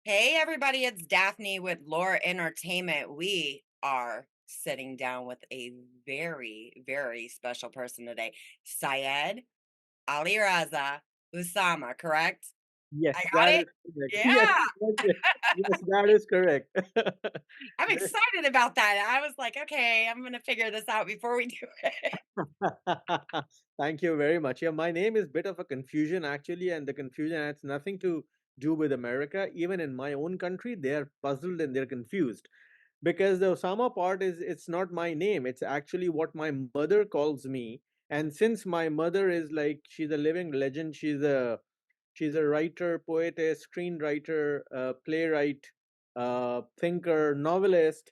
Hey, everybody, it's Daphne with Laura Entertainment. We are sitting down with a very, very special person today. Syed Ali Raza Usama, correct? I Yes, got that it? is correct. Yes, Yeah, yes, yes, that is correct. I'm excited about that. I was like, okay, I'm going to figure this out before we do it. Thank you very much. Yeah, my name is bit of a confusion actually, and the confusion has nothing to do with America. Even in my own country, they are puzzled and they're confused because the Osama part is it's not my name. It's actually what my mother calls me. And since my mother is like she's a living legend, she's a writer, poetess, screenwriter, playwright, thinker, novelist,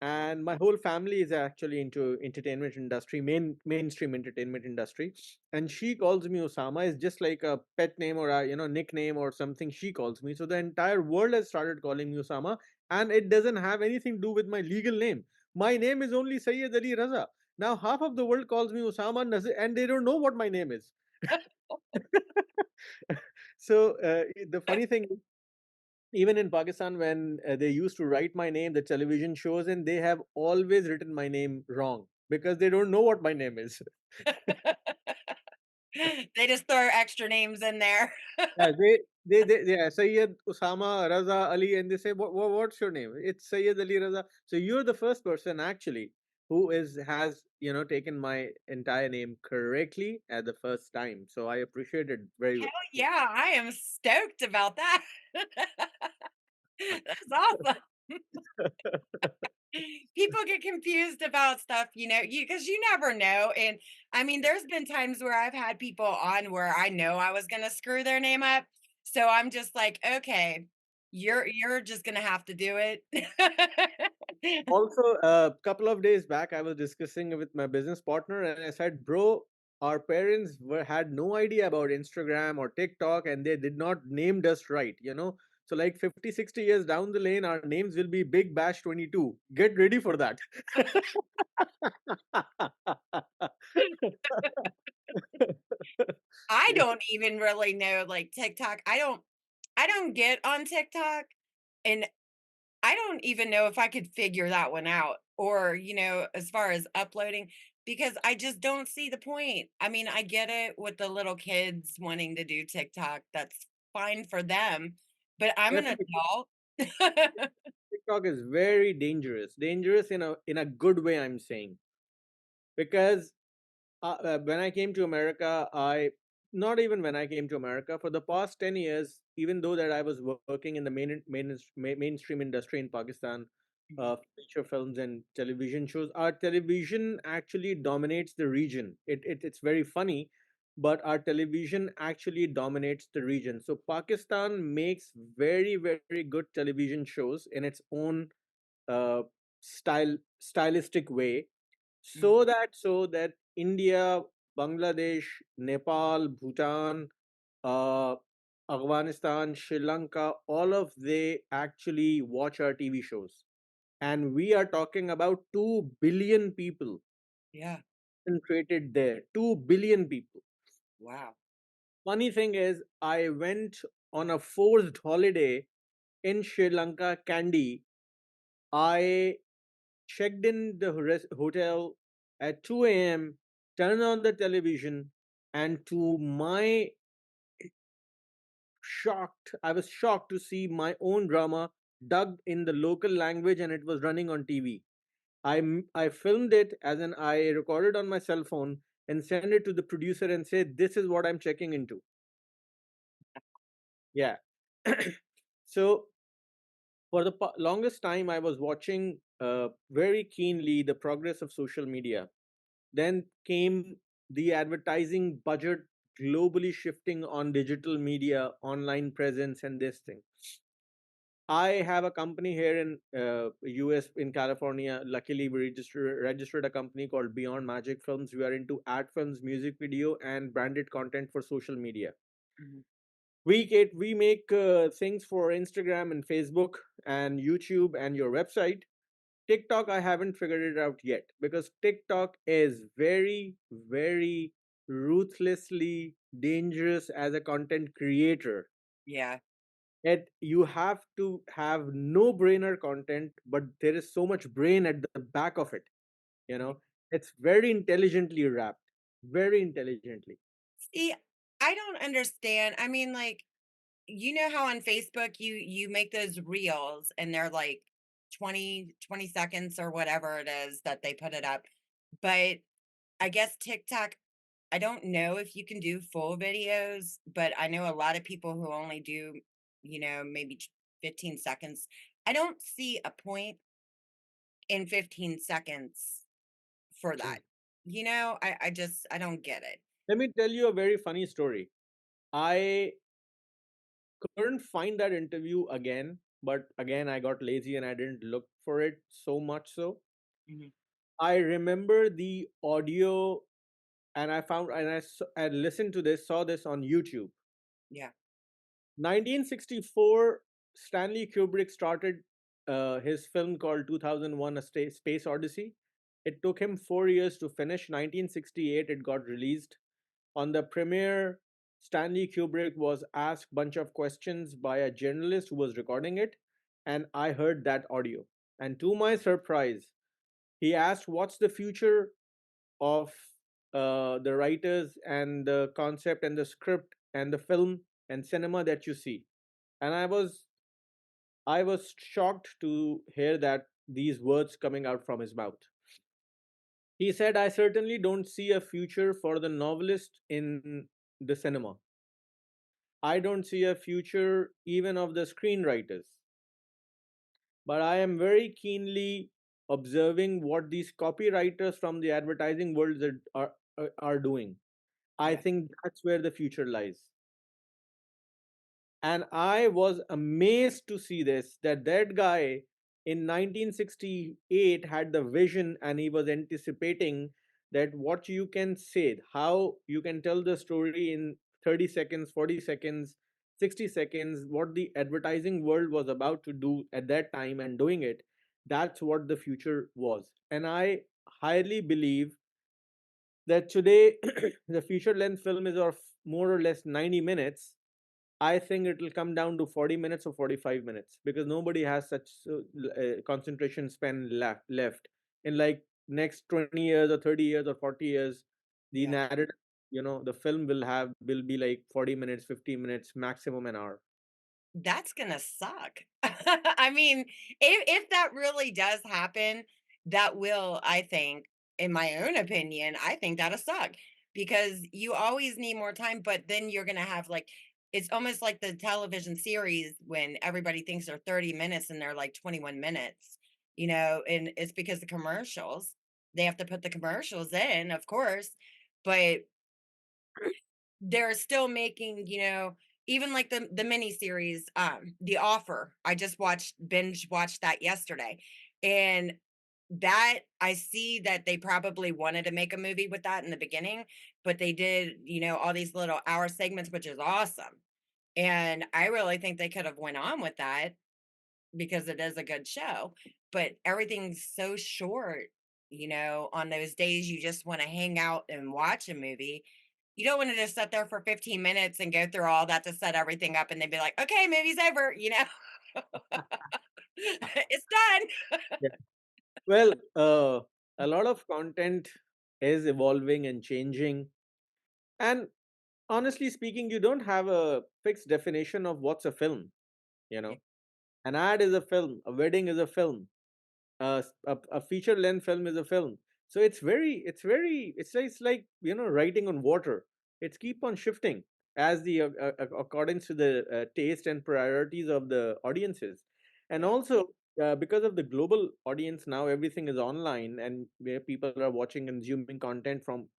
and my whole family is actually into entertainment industry, mainstream entertainment industry. And she calls me Osama is just like a pet name or a nickname or something she calls me. So the entire world has started calling me Osama, and it doesn't have anything to do with my legal name. My name is only Sayyid Ali Raza. Now half of the world calls me Osama, and they don't know what my name is. So the funny thing is, even in Pakistan, when they used to write my name, the television shows, and they have always written my name wrong because they don't know what my name is. They just throw extra names in there. Yeah, yeah, Sayyid Usama Raza Ali, and they say, what's your name? It's Sayyid Ali Raza. So you're the first person actually who has taken my entire name correctly at the first time. So I appreciate it very Hell well. yeah, I am stoked about that. That's awesome. People get confused about stuff, you because you never know. And I mean, there's been times where I've had people on where I know I was gonna screw their name up. So I'm just like, okay, you're just gonna have to do it. Also, a couple of days back, I was discussing with my business partner, and I said, "Bro, our parents had no idea about Instagram or TikTok, and they did not named us right. So, like 50, 60 years down the lane, our names will be Big Bash 22. Get ready for that." I don't even really know like TikTok. I don't get on TikTok, and I don't even know if I could figure that one out or, as far as uploading, because I just don't see the point. I mean, I get it with the little kids wanting to do TikTok. That's fine for them, but I'm Yeah, an adult. TikTok is very dangerous. Dangerous in a good way, I'm saying, because when I came to America, I not even when I came to America for the past 10 years, even though that I was working in the mainstream industry in Pakistan, Mhm. feature films and television shows, our television actually dominates the region. It's very funny, but our television actually dominates the region. So Pakistan makes very very good television shows in its own uh, stylistic way, Mm. so that India, Bangladesh, Nepal, Bhutan, uh, Afghanistan, Sri Lanka, all of they actually watch our TV shows, and we are talking about 2 billion people Yeah. concentrated there. 2 billion people. Wow. Funny thing is, I went on a forced holiday in Sri Lanka, Kandy. I checked in the hotel at 2 a.m., turned on the television, and to my I was shocked to see my own drama dubbed in the local language and it was running on TV. I filmed it as in I recorded on my cell phone and sent it to the producer and said, "This is what I'm checking into." Yeah. So for the longest time, I was watching very keenly the progress of social media. Then came the advertising budget globally shifting on digital media, online presence, and this thing. I have a company here in US in California. Luckily, we registered a company called Beyond Magic Films. We are into ad films, music video, and branded content for social media. Mhm. We make things for Instagram and Facebook and YouTube and your website. TikTok, I haven't figured it out yet because TikTok is very, very ruthlessly dangerous as a content creator. Yeah. Yet you have to have no brainer content, but there is so much brain at the back of it. You Yeah. know, it's very intelligently wrapped, very intelligently. See, I don't understand. I mean, like, you know how on Facebook you make those reels and they're like 20 seconds or whatever it is that they put it up. But I guess TikTok, I don't know if you can do full videos, but I know a lot of people who only do, maybe 15 seconds. I don't see a point in 15 seconds for that. I don't get it. Let me tell you a very funny story. I couldn't find that interview again, but again, I got lazy and I didn't look for it so much so. Mhm. I remember the audio and I listened to this, saw this on YouTube. Yeah, 1964, Stanley Kubrick started his film called 2001: Space Odyssey. It took him 4 years to finish. 1968, it got released. On the premiere, Stanley Kubrick was asked a bunch of questions by a journalist who was recording it, and I heard that audio. And to my surprise, he asked, "What's the future of the writers and the concept and the script and the film and cinema that you see?" And I was shocked to hear that these words coming out from his mouth. He said, "I certainly don't see a future for the novelist in the cinema. I don't see a future even of the screenwriters. But I am very keenly observing what these copywriters from the advertising world are doing. I yeah. think that's where the future lies." And I was amazed to see this, that that guy in 1968 had the vision and he was anticipating that what you can say, how you can tell the story in 30 seconds, 40 seconds, 60 seconds, what the advertising world was about to do at that time and doing it. That's what the future was. And I highly believe that today the feature length film is of more or less 90 minutes. I think it will come down to 40 minutes or 45 minutes because nobody has such concentration span left. In like next 20 years or 30 years or 40 years, the Yeah. narrative, the film will be like 40 minutes, 50 minutes, maximum an hour. That's gonna suck. I mean, if that really does happen, that will, I think, in my own opinion, I think that'll suck because you always need more time, but then you're gonna have like it's almost like the television series when everybody thinks they're 30 minutes and they're like 21 minutes, and it's because the commercials, they have to put the commercials in, of course, but they're still making, even like the mini series, The Offer. I just binge watched that yesterday. And that I see that they probably wanted to make a movie with that in the beginning, but they did, all these little hour segments, which is awesome. And I really think they could have went on with that because it is a good show, but everything's so short, on those days you just wanna hang out and watch a movie. You don't wanna just sit there for 15 minutes and go through all that to set everything up and then be like, "Okay, movie's over," you know? "It's done." Yeah. Well, a lot of content is evolving and changing. And honestly speaking, you don't have a fixed definition of what's a film. You Yeah, know, an ad is a film, a wedding is a film, a feature length film is a film. So it's like writing on water. It's keep on shifting as the according to the taste and priorities of the audiences. And yeah. also because of the global audience now, everything is online and where people are watching and consuming content from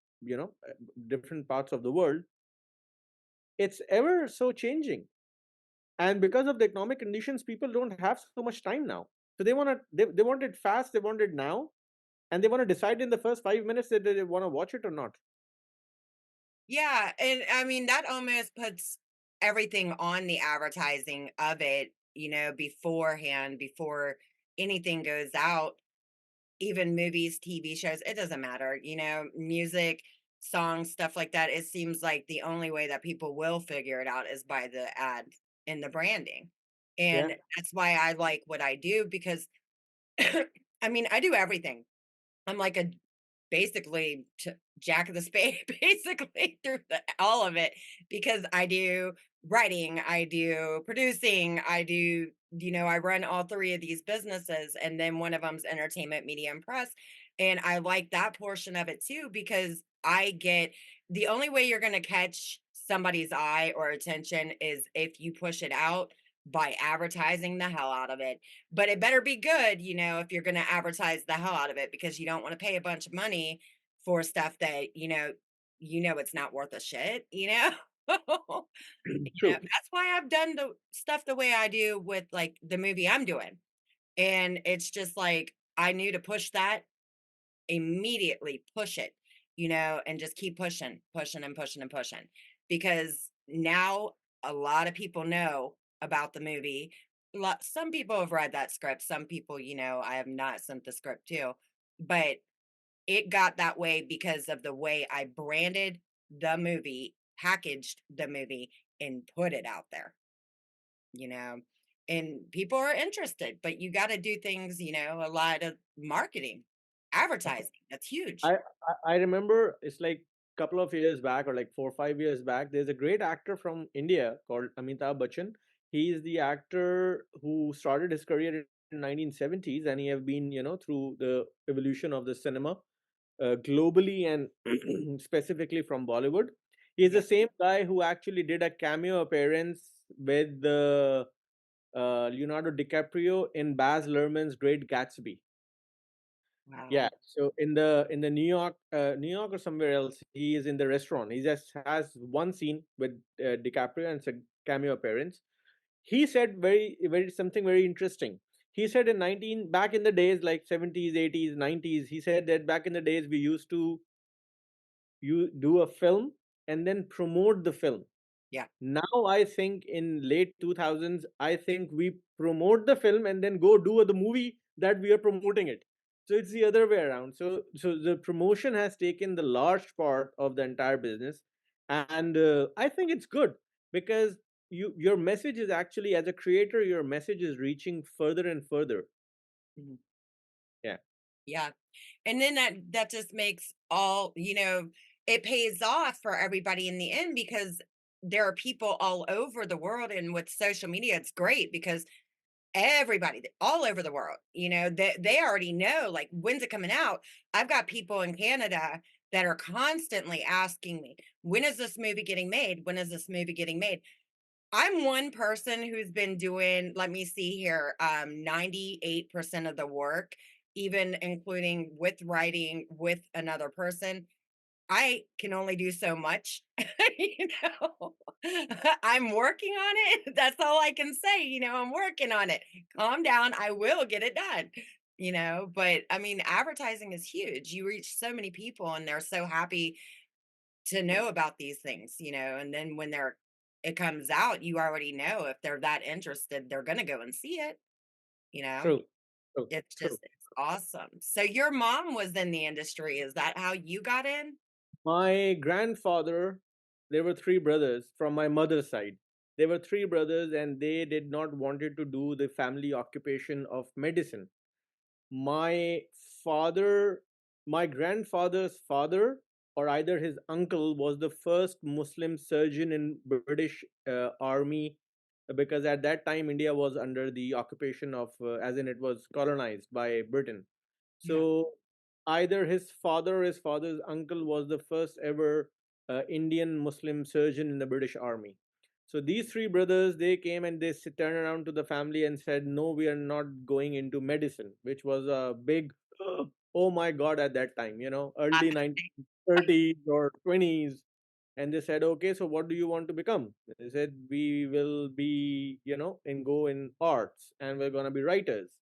different parts of the world. It's ever so changing, and because of the economic conditions, people don't have so much time now. So they want it fast, they want it now, and they want to decide in the first 5 minutes that they want to watch it or not. Yeah, and I mean, that almost puts everything on the advertising of it, beforehand, before anything goes out. Even movies, TV shows, it doesn't matter, music, songs, stuff like that. It seems like the only way that people will figure it out is by the ad. in the branding. Yeah. And that's why I like what I do because I mean, I do everything. I'm like a basically jack of the spade, basically through all of it because I do writing, I do producing, I do, I run all three of these businesses. And then one of them's entertainment, media, and press. And I like that portion of it too because I get the only way you're going to catch somebody's eye or attention is if you push it out by advertising the hell out of it, but it better be good, if you're going to advertise the hell out of it because you don't want to pay a bunch of money for stuff that, it's not worth a shit, you know? True. That's why I've done the stuff the way I do with like the movie I'm doing. And it's just like I knew to push that immediately push it, and just keep pushing, pushing and pushing and pushing. Because now a lot of people know about the movie. Some people have read that script. Some people, I have not sent the script to, but it got that way because of the way I branded the movie, packaged the movie, and put it out there, you know. And people are interested, but you got to do things, a lot of marketing, advertising. That's huge. I remember it's like a couple of years back or like 4 or 5 years back. There's a great actor from India called Amitabh Bachchan. He is the actor who started his career in 1970s, and he have been through the evolution of the cinema globally and specifically from Bollywood. He's the Yeah. same guy who actually did a cameo appearance with Leonardo DiCaprio in Baz Luhrmann's Great Gatsby. Yeah. Wow. So in the New York or somewhere else, he is in the restaurant. He just has one scene with DiCaprio and it's a cameo appearance. He said very something very interesting. He said in 19 back in the days like 70s, 80s, 90s, he said that back in the days we used to you do a film and then promote the film. Yeah. Now I think in late 2000s, I think we promote the film and then go do the movie that we are promoting it. So it's the other way around. So the promotion has taken the large part of the entire business, and I think it's good because your message is actually as a creator, your message is reaching further and further. Mhm. Yeah, Yeah. And then that just makes all, it pays off for everybody in the end because there are people all over the world, and with social media it's great because everybody all over the world, they already know like when's it coming out. I've got people in Canada that are constantly asking me, when is this movie getting made? When is this movie getting made? I'm one person who's been doing, let me see here, 98% of the work, even including with writing with another person. I can only do so much, you know. I'm working on it. That's all I can say, I'm working on it. Calm down, I will get it done. But I mean, advertising is huge. You reach so many people and they're so happy to know about these things, and then when it comes out, you already know if they're that interested, they're going to go and see it, you know. true, true, It's true. just it's awesome. So your mom was in the industry. Is that how you got in? My grandfather, there were three brothers from my mother's side. There were three brothers, and they did not wanted to do the family occupation of medicine. My father, my grandfather's father, or either his uncle, was the first Muslim surgeon in British army, because at that time India was under the occupation of, as in it was colonized by Britain. Yeah. So either his father or his father's uncle was the first ever Indian Muslim surgeon in the British Army. So these three brothers, they came and they turned around to the family and said, "No, we are not going into medicine," which was a big, oh my God, at that time, I, early 1930s or 20s. And they said, "Okay, so what do you want to become?" They said, "We will be, and go in arts and we're going to be writers."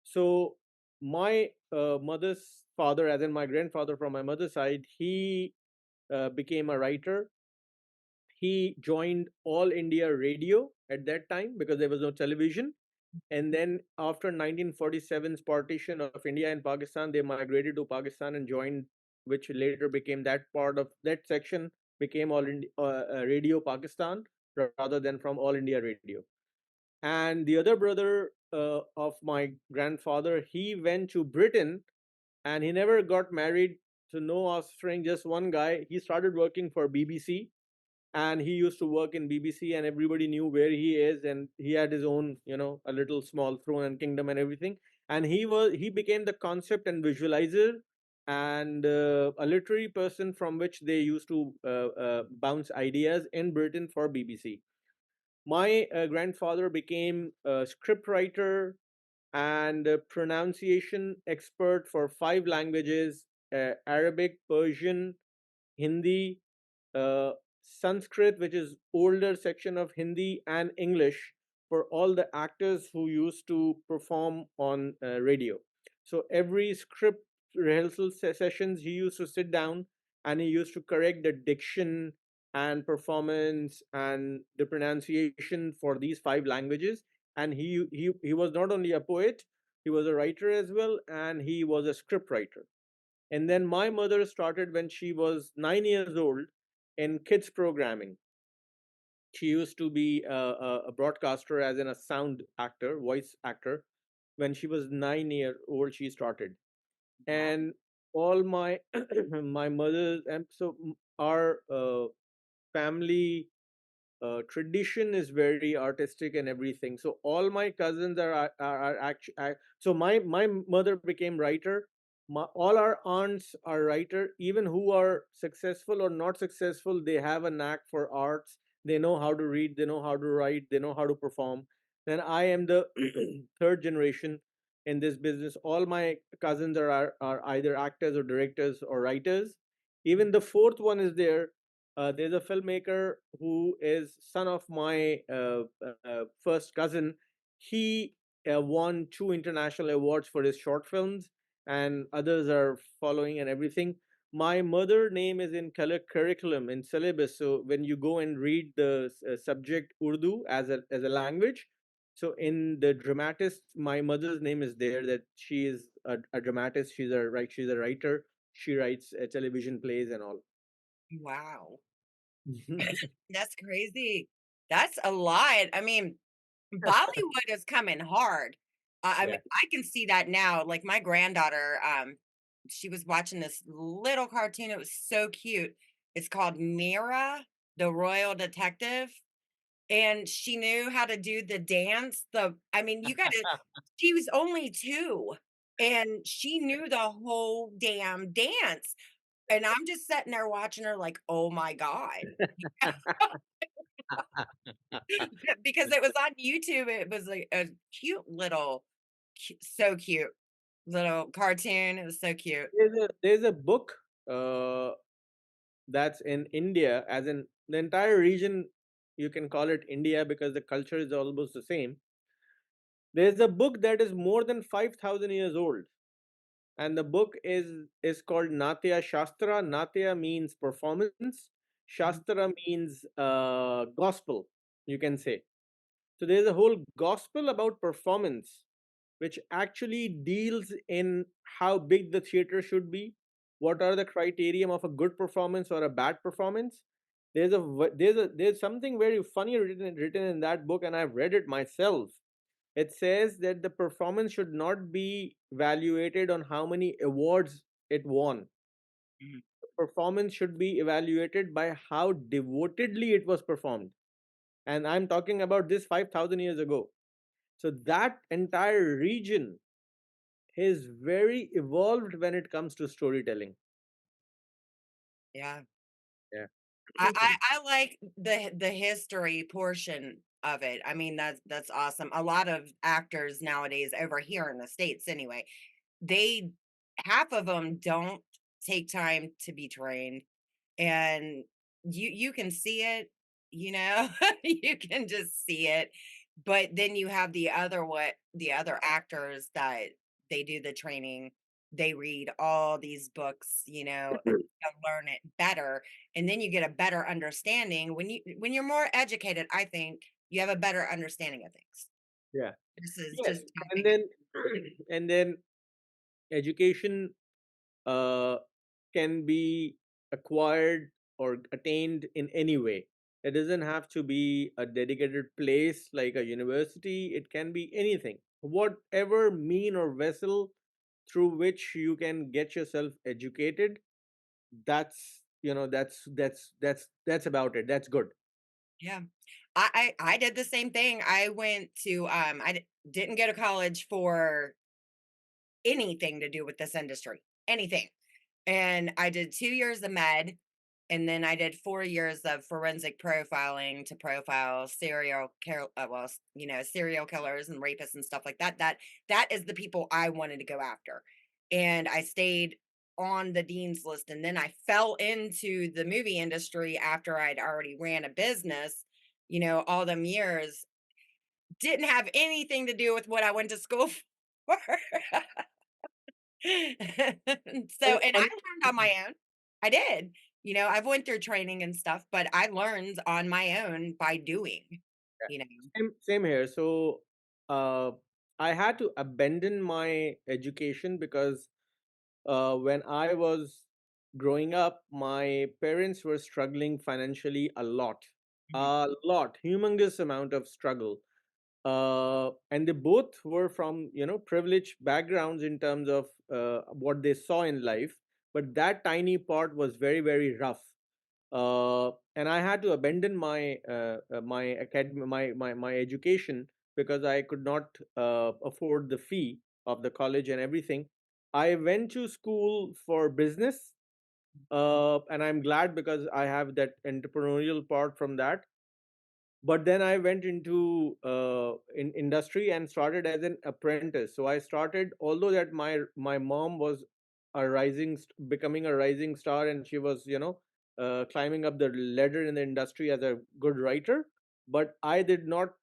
So my mother's father, as in my grandfather from my mother's side, he became a writer. He joined All India Radio at that time because there was no television. And then after 1947's partition of India and Pakistan, they migrated to Pakistan and joined, which later became that part of that section became All India Radio Pakistan. rather than from All India Radio. And the other brother of my grandfather, he went to Britain and he never got married, so no offspring, just one guy. He started working for BBC, and he used to work in BBC, and everybody knew where he is, and he had his own, a little small throne and kingdom and everything. And he became the concept and visualizer and a literary person from which they used to bounce ideas in Britain for BBC. My grandfather became a scriptwriter and a pronunciation expert for five languages: Arabic, Persian, Hindi, uh, Sanskrit, which is older section of Hindi, and English for all the actors who used to perform on radio. So every script rehearsal sessions, he used to sit down and he used to correct the diction and performance and the pronunciation for these five languages. And he was not only a poet, he was a writer as well, and he was a script writer. And then my mother started when she was 9 years old in kids programming. She used to be a broadcaster, as in a sound actor, voice actor. When she was 9 year old, she started. Wow. And all my my mother, and so our family tradition is very artistic and everything. So all my cousins are actually, so my mother became writer. All our aunts are writer, even who are successful or not successful. They have a knack for arts. They know how to read, they know how to write, they know how to perform. Then I am the third generation in this business. All my cousins are either actors or directors or writers. Even the fourth one is there. There's a filmmaker who is son of my first cousin. He won two international awards for his short films, and others are following and everything. My mother name is in curriculum in syllabus. So when you go and read the subject Urdu as a language, so in the dramatist, my mother's name is there. That she is a dramatist. She's a writer. She writes television plays and all. Wow. That's crazy. That's a lot. I mean, Bollywood is coming hard. I mean, Yeah. I can see that now. Like my granddaughter, she was watching this little cartoon. It was so cute. It's called Mira, the Royal Detective, and she knew how to do the dance. I mean, you got to. She was only 2, and she knew the whole damn dance. And I'm just sitting there watching her, like, oh my god. Because it was on YouTube, it was like a cute little so cute little cartoon, it was so cute. There's a book uh, that's in India, as in the entire region. You can call it India because the culture is almost the same. There's a book that is more than 5,000 years old, and the book is called Natya Shastra. Natya means performance. Mhm, Shastra means gospel. You can say. So there's a whole gospel about performance, which actually deals in how big the theater should be, what are the criterion of a good performance or a bad performance. There's something very funny written in that book, and I've read it myself. It says that the performance should not be evaluated on how many awards it won. mhm. Performance should be evaluated by how devotedly it was performed. And I'm talking about this 5,000 years ago. So that entire region is very evolved when it comes to storytelling. Yeah. Yeah. I like the history portion of it. I mean, that's awesome. A lot of actors nowadays over here in the States anyway, they half of them don't take time to be trained, and you can see it, you know, you can just see it. But then you have the other actors that they do the training, they read all these books, you know, to learn it better, and then you get a better understanding when you're more educated. I think you have a better understanding of things. Yeah. This is Yes. just And talking. then and then education uh, can be acquired or attained in any way. It doesn't have to be a dedicated place like a university. It can be anything, whatever mean or vessel through which you can get yourself educated. That's, that's about it. That's good. Yeah. I did the same thing. I went to, didn't go to college for anything to do with this industry, anything. And I did 2 years of med, and then I did 4 years of forensic profiling to profile serial killers and rapists and stuff like that. That is the people I wanted to go after. And I stayed on the dean's list, and then I fell into the movie industry after I'd already ran a business, all them years. Didn't have anything to do with what I went to school for. So, And and I learned on my own. I did. I've went through training and stuff, but I learned on my own by doing, you know. same here. So uh, I had to abandon my education because when I was growing up, my parents were struggling financially Mhm. humongous amount of struggle. And they both were from, privileged backgrounds in terms of what they saw in life, but that tiny part was very, very rough. And I had to abandon my education because I could not afford the fee of the college and everything. I went to school for business, and I'm glad because I have that entrepreneurial part from that. But then I went into in industry and started as an apprentice. So I started, although that my mom was becoming a rising star, and she was, climbing up the ladder in the industry as a good writer. But I did not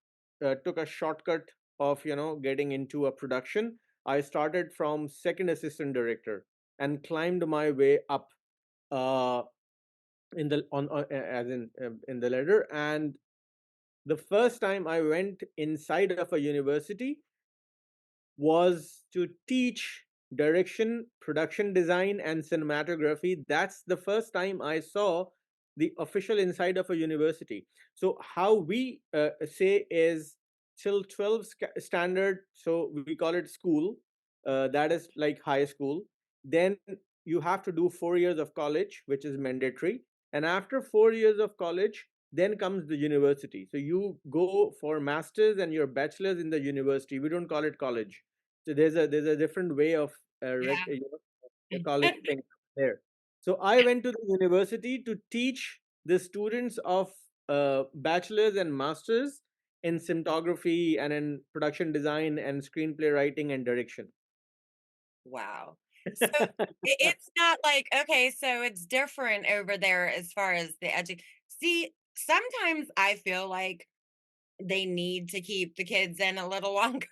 took a shortcut of, getting into a production. I started from second assistant director and climbed my way up uh, in the on as in the ladder. And the first time I went inside of a university was to teach direction, production design, and cinematography. That's the first time I saw the official inside of a university. So, how we say is till 12 standard, so we call it school, that is like high school. Then you have to do 4 years of college, which is mandatory. And after 4 years of college, then comes the university. So you go for masters and your bachelor's in the university. We don't call it college. So there's a different way of Yeah. the college thing there. So I went to the university to teach the students of bachelor's and masters in cinematography and in production design and screenplay writing and direction. Wow. So it's not like, okay, so it's different over there as far as the See, sometimes I feel like they need to keep the kids in a little longer,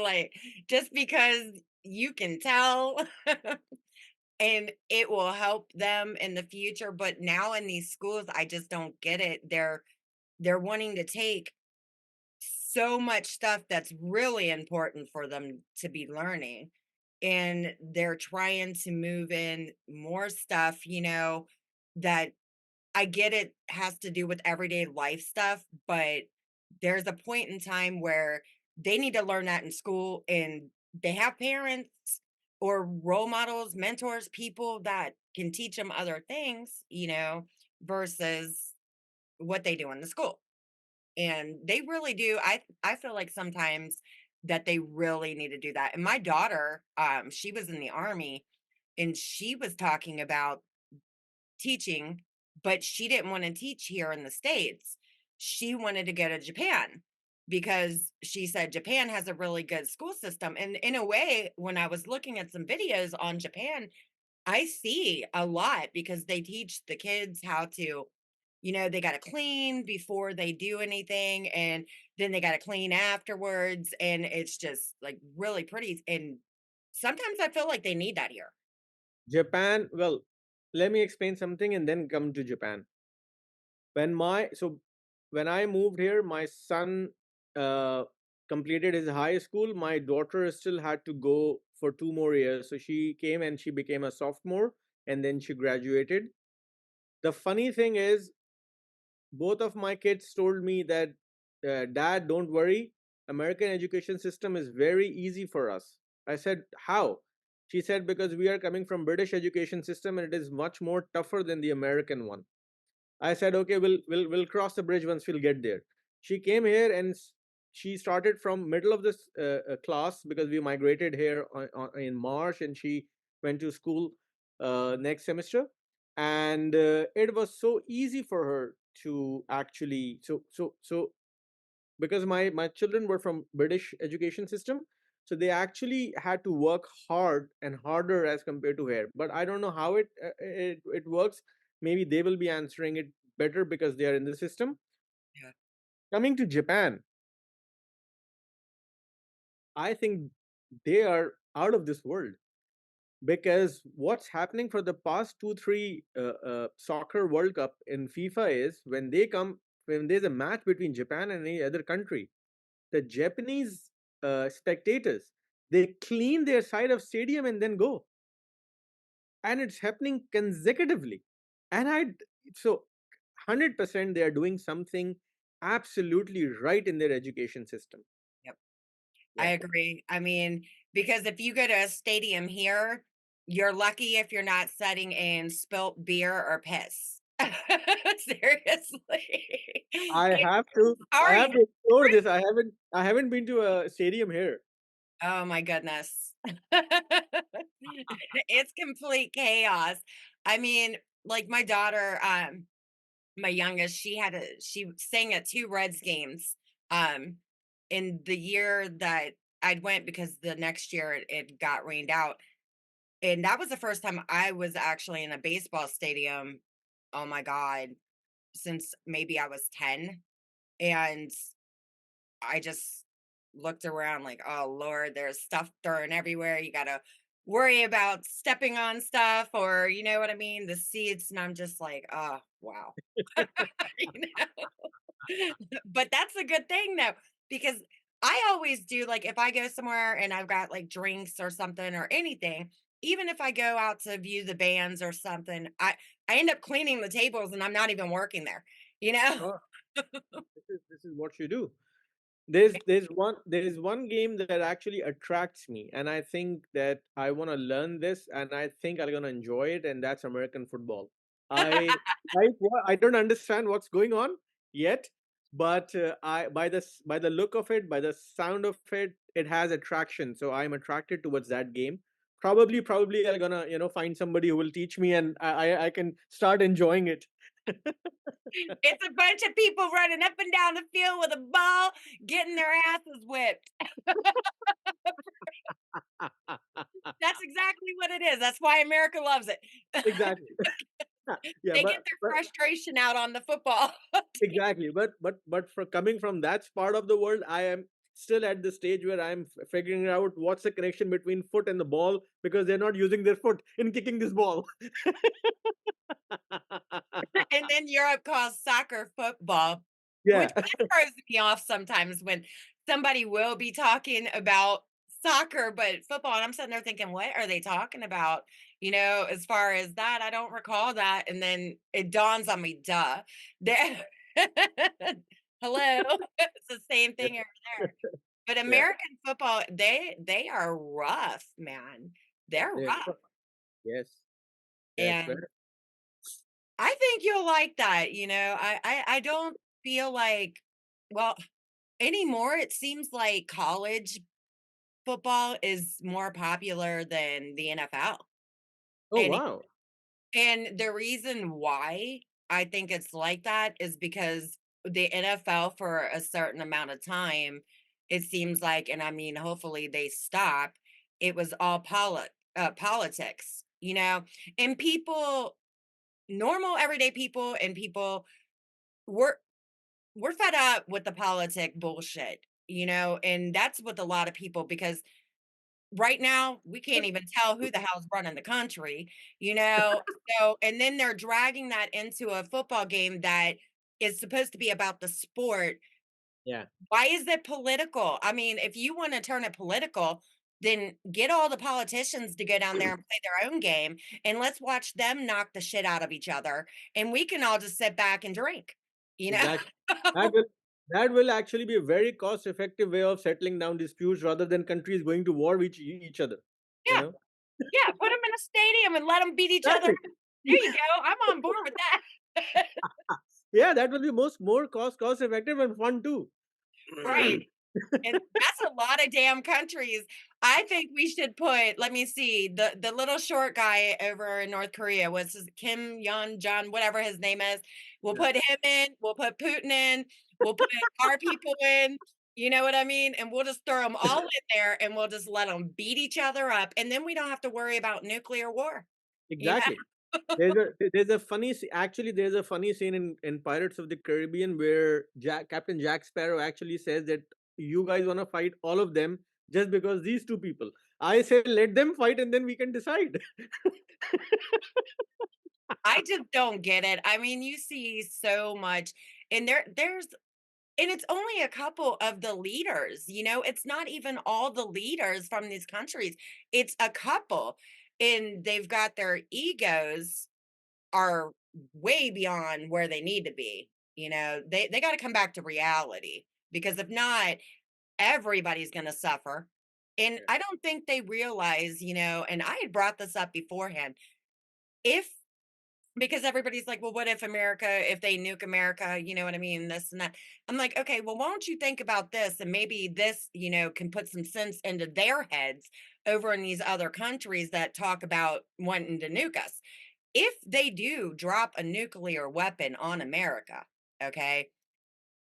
like just because you can tell and it will help them in the future. But now in these schools, I just don't get it. They're wanting to take so much stuff that's really important for them to be learning. And they're trying to move in more stuff, that I get it has to do with everyday life stuff, but there's a point in time where they need to learn that in school and they have parents or role models, mentors, people that can teach them other things, versus what they do in the school. And they really do. I feel like sometimes that they really need to do that. And my daughter, she was in the army and she was talking about teaching, but she didn't want to teach here in the States. She wanted to go to Japan because she said Japan has a really good school system. And in a way, when I was looking at some videos on Japan, I see a lot because they teach the kids how to, they got to clean before they do anything and then they got to clean afterwards. And it's just like really pretty. And sometimes I feel like they need that here. Japan, well, let me explain something and then come to Japan. When I moved here, my son uh, completed his high school. My daughter still had to go for 2 more years, so she came and she became a sophomore, and then she graduated. The funny thing is, both of my kids told me that, Dad, don't worry, American education system is very easy for us. I said, how? She said, because we are coming from British education system and it is much more tougher than the American one. I said, okay, we'll cross the bridge once we'll get there. She came here and she started from middle of this class because we migrated here in March, and she went to school next semester, and it was so easy for her to actually, because my children were from British education system, so they actually had to work hard and harder as compared to here. But I don't know how it works. Maybe they will be answering it better because they are in the system. Yeah. Coming to Japan, I think they are out of this world, because what's happening for the past 2 3 soccer World Cup in FIFA is, when there's a match between Japan and any other country, the Japanese spectators, they clean their side of stadium and then go, and it's happening consecutively. And I so 100% they are doing something absolutely right in their education system. Yep. I Yeah, agree. I mean, because if you go to a stadium here, you're lucky if you're not sitting in spilt beer or piss. Seriously. I have to I Sorry. have to explore this. I haven't been to a stadium here. Oh my goodness. It's complete chaos. I mean, like my daughter, my youngest, she sang at 2 Reds games, um, in the year that I'd went because the next year it got rained out, and that was the first time I was actually in a baseball stadium, oh my god, since maybe I was 10, and I just looked around like, "Oh lord, there's stuff thrown everywhere, you gotta worry about stepping on stuff," or you know what I mean, the seats, and I'm just like, "Oh, wow." You know? But that's a good thing though, because I always do like if I go somewhere and I've got like drinks or something or anything, even if I go out to view the bands or something, I end up cleaning the tables and I'm not even working there, you know? Oh, this is what you do. There is one game that actually attracts me, and I think that I want to learn this, and I think I'm gonna enjoy it, and that's American football. I don't understand what's going on yet, but I by the look of it, by the sound of it, it has attraction. So I'm attracted towards that game. Probably I'm gonna find somebody who will teach me, and I can start enjoying it. It's a bunch of people running up and down the field with a ball, getting their asses whipped. That's exactly what it is. That's why America loves it. Exactly. Yeah, They get but their frustration out on the football. exactly, but for coming from that part of the world, I am still at the stage where I'm figuring out what's the connection between foot and the ball, because they're not using their foot in kicking this ball. And then Europe calls soccer football, which Yeah, that throws me off sometimes when somebody will be talking about soccer, but football, and I'm sitting there thinking, what are they talking about? You know, as far as that, I don't recall that. And then it dawns on me, duh. There- Hello. It's the same yeah, thing over there. But yeah. American football, they are rough, man. They're They're rough. yes, that's And better. I think you'll like that, you know. I don't feel like well, anymore it seems like college football is more popular than the NFL. Oh And wow. and the reason why I think it's like that is because the NFL for a certain amount of time, it seems like, and I mean, hopefully they stop. It was all politics, you know, and people, normal everyday people, and people were we're fed up with the politic bullshit, you know, and that's with a lot of people because right now we can't even tell who the hell's running the country, you know. So, and then they're dragging that into a football game that is supposed to be about the sport. Yeah. Why is it political? I mean, if you want to turn it political, then get all the politicians to go down there and play their own game and let's watch them knock the shit out of each other and we can all just sit back and drink. you know? Exactly. That will that will actually be a very cost effective way of settling down disputes rather than countries going to war with each other. You Yeah, know? yeah, put them in a stadium and let them beat each other Exactly. up. There you go, I'm on board with that. Yeah, that will be most more cost effective and fun too. Right. And that's a lot of damn countries. I think we should put, let me see, the little short guy over in North Korea, what's his Kim Yon Jong, whatever his name is. We'll Yeah, put him in, we'll put Putin in, we'll put our people in, you know what I mean? And we'll just throw them all in there and we'll just let them beat each other up. And then we don't have to worry about nuclear war, you know? exactly. Actually there's a funny scene in Pirates of the Caribbean where Captain Jack Sparrow actually says that you guys wanna fight all of them just because these two people. I say let them fight and then we can decide. I just don't get it. I mean, you see so much, and there's and it's only a couple of the leaders, you know, it's not even all the leaders from these countries. It's a couple, and they've got their egos are way beyond where they need to be. You know, they got to come back to reality because if not, everybody's going to suffer. And Yeah. I don't think they realize, you know, and I had brought this up beforehand. If because everybody's like, well, what if America, if they nuke America, you know what I mean? This and that. I'm like, okay, well, why don't you think about this? And maybe this, you know, can put some sense into their heads over in these other countries that talk about wanting to nuke us. If they do drop a nuclear weapon on America, okay,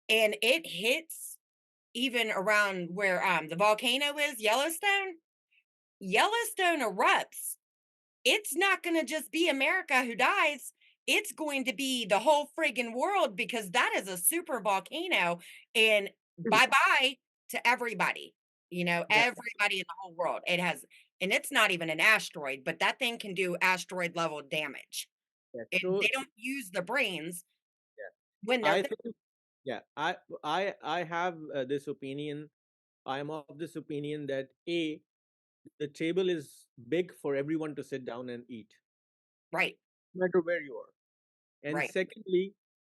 and it hits even around where the volcano is, Yellowstone, Yellowstone erupts, it's not gonna just be America who dies. It's going to be the whole friggin' world because that is a super volcano and bye-bye to everybody. You know, Yeah, everybody in the whole world. It has and it's not even an asteroid, but that thing can do asteroid level damage. yeah. And So they don't use the brains yeah. when they're I there. think yeah, I have this opinion. I'm of this opinion that A, the table is big for everyone to sit down and eat, Right, no matter where you are. And right. secondly,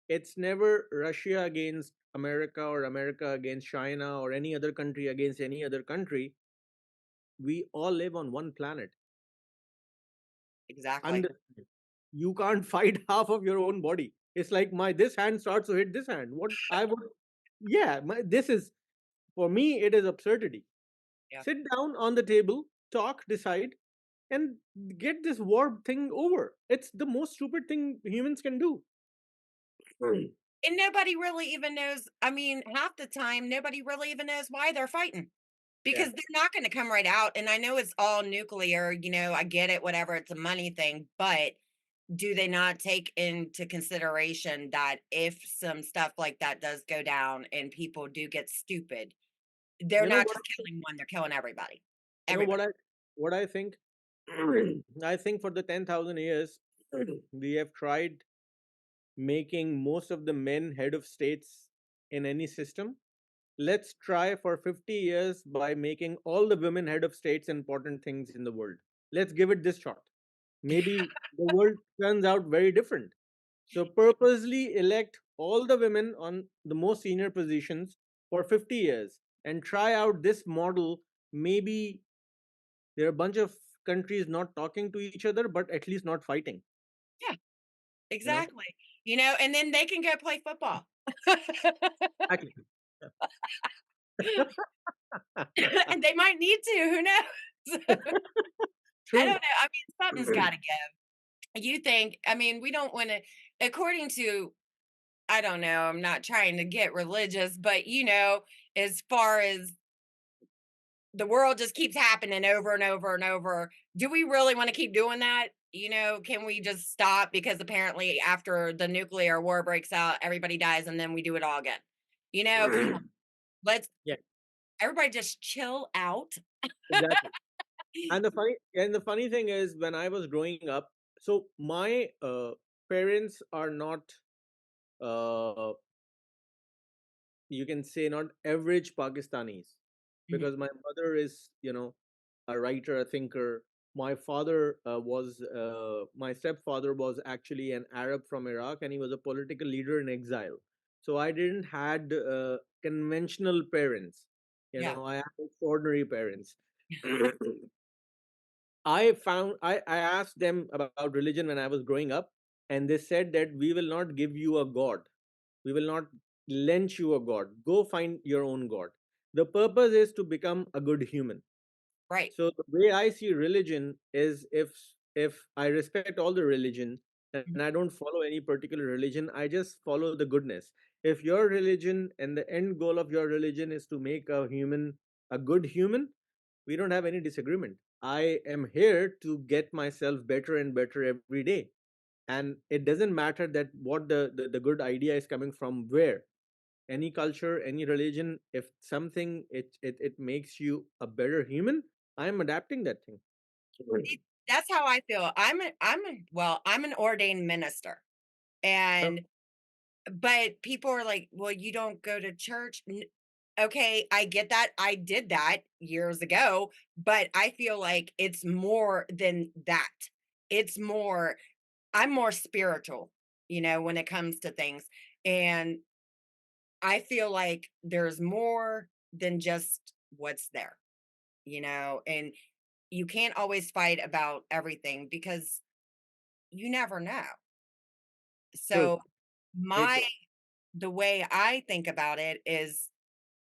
it's never Russia against America or America against China or any other country against any other country. We all live on one planet. Exactly. Understand? You can't fight half of your own body. It's like my this hand starts to hit this hand. What I would, yeah, this is for me. It is absurdity. Yeah. Sit down on the table, talk, decide, and get this war thing over. It's the most stupid thing humans can do. And nobody really even knows. I mean, half the time, nobody really even knows why they're fighting. Yeah, Because they're not gonna come right out, and I know it's all nuclear, you know, I get it, whatever, it's a money thing, but do they not take into consideration that if some stuff like that does go down and people do get stupid, they're you know not what? just killing one, they're killing everybody. You know Everybody. what I think. I think for the 10,000 years, we have tried making most of the men head of states in any system. Let's try for 50 years by making all the women head of states in important things in the world. Let's give it this shot. Maybe the world turns out very different. So, purposely elect all the women on the most senior positions for 50 years and try out this model. Maybe there are a bunch of countries not talking to each other, but at least not fighting. Yeah, You know, exactly. You know, and then they can go play football. exactly. And they might need to, who knows? I don't True. know, I mean, something's gotta give. You think I mean, we don't wanna according to I don't know, I'm not trying to get religious, but you know, as far as the world just keeps happening over and over and over, do we really want to keep doing that? You know, can we just stop because apparently after the nuclear war breaks out, everybody dies and then we do it all again? You know, come on, let's Yeah, everybody just chill out. exactly. And the funny thing is, when I was growing up, so my parents are not, uh, you can say, not average Pakistanis, Mhm. because my mother is, a writer, a thinker. My father my stepfather was actually an Arab from Iraq, and he was a political leader in exile. So I didn't had conventional parents. Yeah. I had extraordinary parents. I asked them about religion when I was growing up, and they said that we will not give you a god. We will not lend you a god. Go find your own god. The purpose is to become a good human. Right. So the way I see religion is, if I respect all the religion and I don't follow any particular religion, I just follow the goodness. If your religion and the end goal of your religion is to make a human a good human, we don't have any disagreement. I am here to get myself better and better every day. And it doesn't matter that what the good idea is coming from where. Any culture, any religion, if something it makes you a better human, I'm adapting that thing. See, that's how I feel. I'm an ordained minister. Oh, And but people are like, "Well, you don't go to church." Okay, I get that. I did that years ago, but I feel like it's more than that. It's more I'm more spiritual, when it comes to things. And I feel like there's more than just what's there, and you can't always fight about everything because you never know. true. So Very my true. the way I think about it is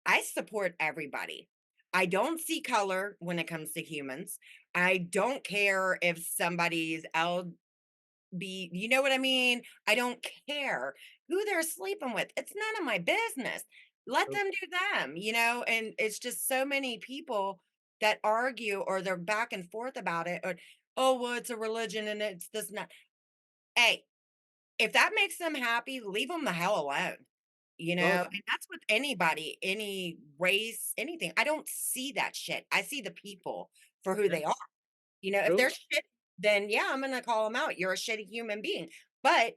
I support everybody. I don't see color when it comes to humans. I don't care if somebody's you know what I mean? I don't care who they're sleeping with. It's none of my business. Let True. them do them, and it's just so many people that argue or they're back and forth about it or oh well it's a religion and it's this and that. Hey, if that makes them happy, leave them the hell alone. Of course. And that's with anybody, any race, anything. I don't see that shit. I see the people for who Yeah. they are. If True. they're shit, then yeah, I'm gonna call them out. You're a shitty human being. But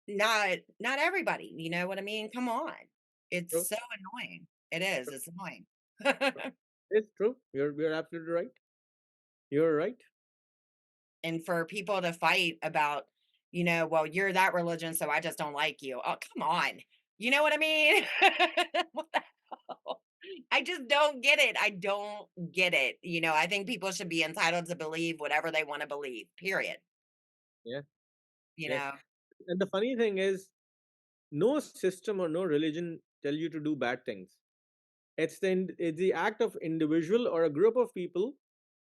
not everybody. You know what I mean? Come on. It's True. so annoying. It is. It's annoying. It's true. You're absolutely right. You're right. And for people to fight about, well, you're that religion, so I just don't like you. Oh, come on. You know what I mean? What the hell? I just don't get it. I don't get it. I think people should be entitled to believe whatever they want to believe, period. Yeah. You Yes. know? And the funny thing is, no system or no religion tell you to do bad things. It's the act of individual or a group of people